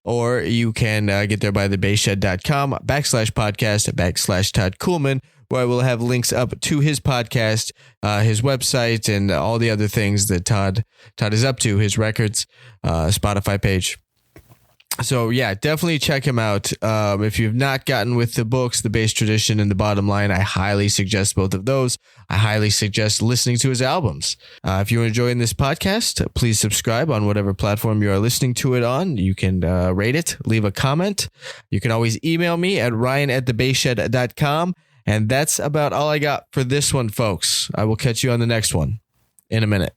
or you can get there by thebasshed.com/podcast/Todd Coolman, where I will have links up to his podcast, his website, and all the other things that Todd is up to, his records, Spotify page. So yeah, definitely check him out. If you've not gotten with the books, The Bass Tradition and The Bottom Line, I highly suggest both of those. I highly suggest listening to his albums. If you're enjoying this podcast, please subscribe on whatever platform you are listening to it on. You can rate it, leave a comment. You can always email me at ryan@thebasshed.com. And that's about all I got for this one, folks. I will catch you on the next one in a minute.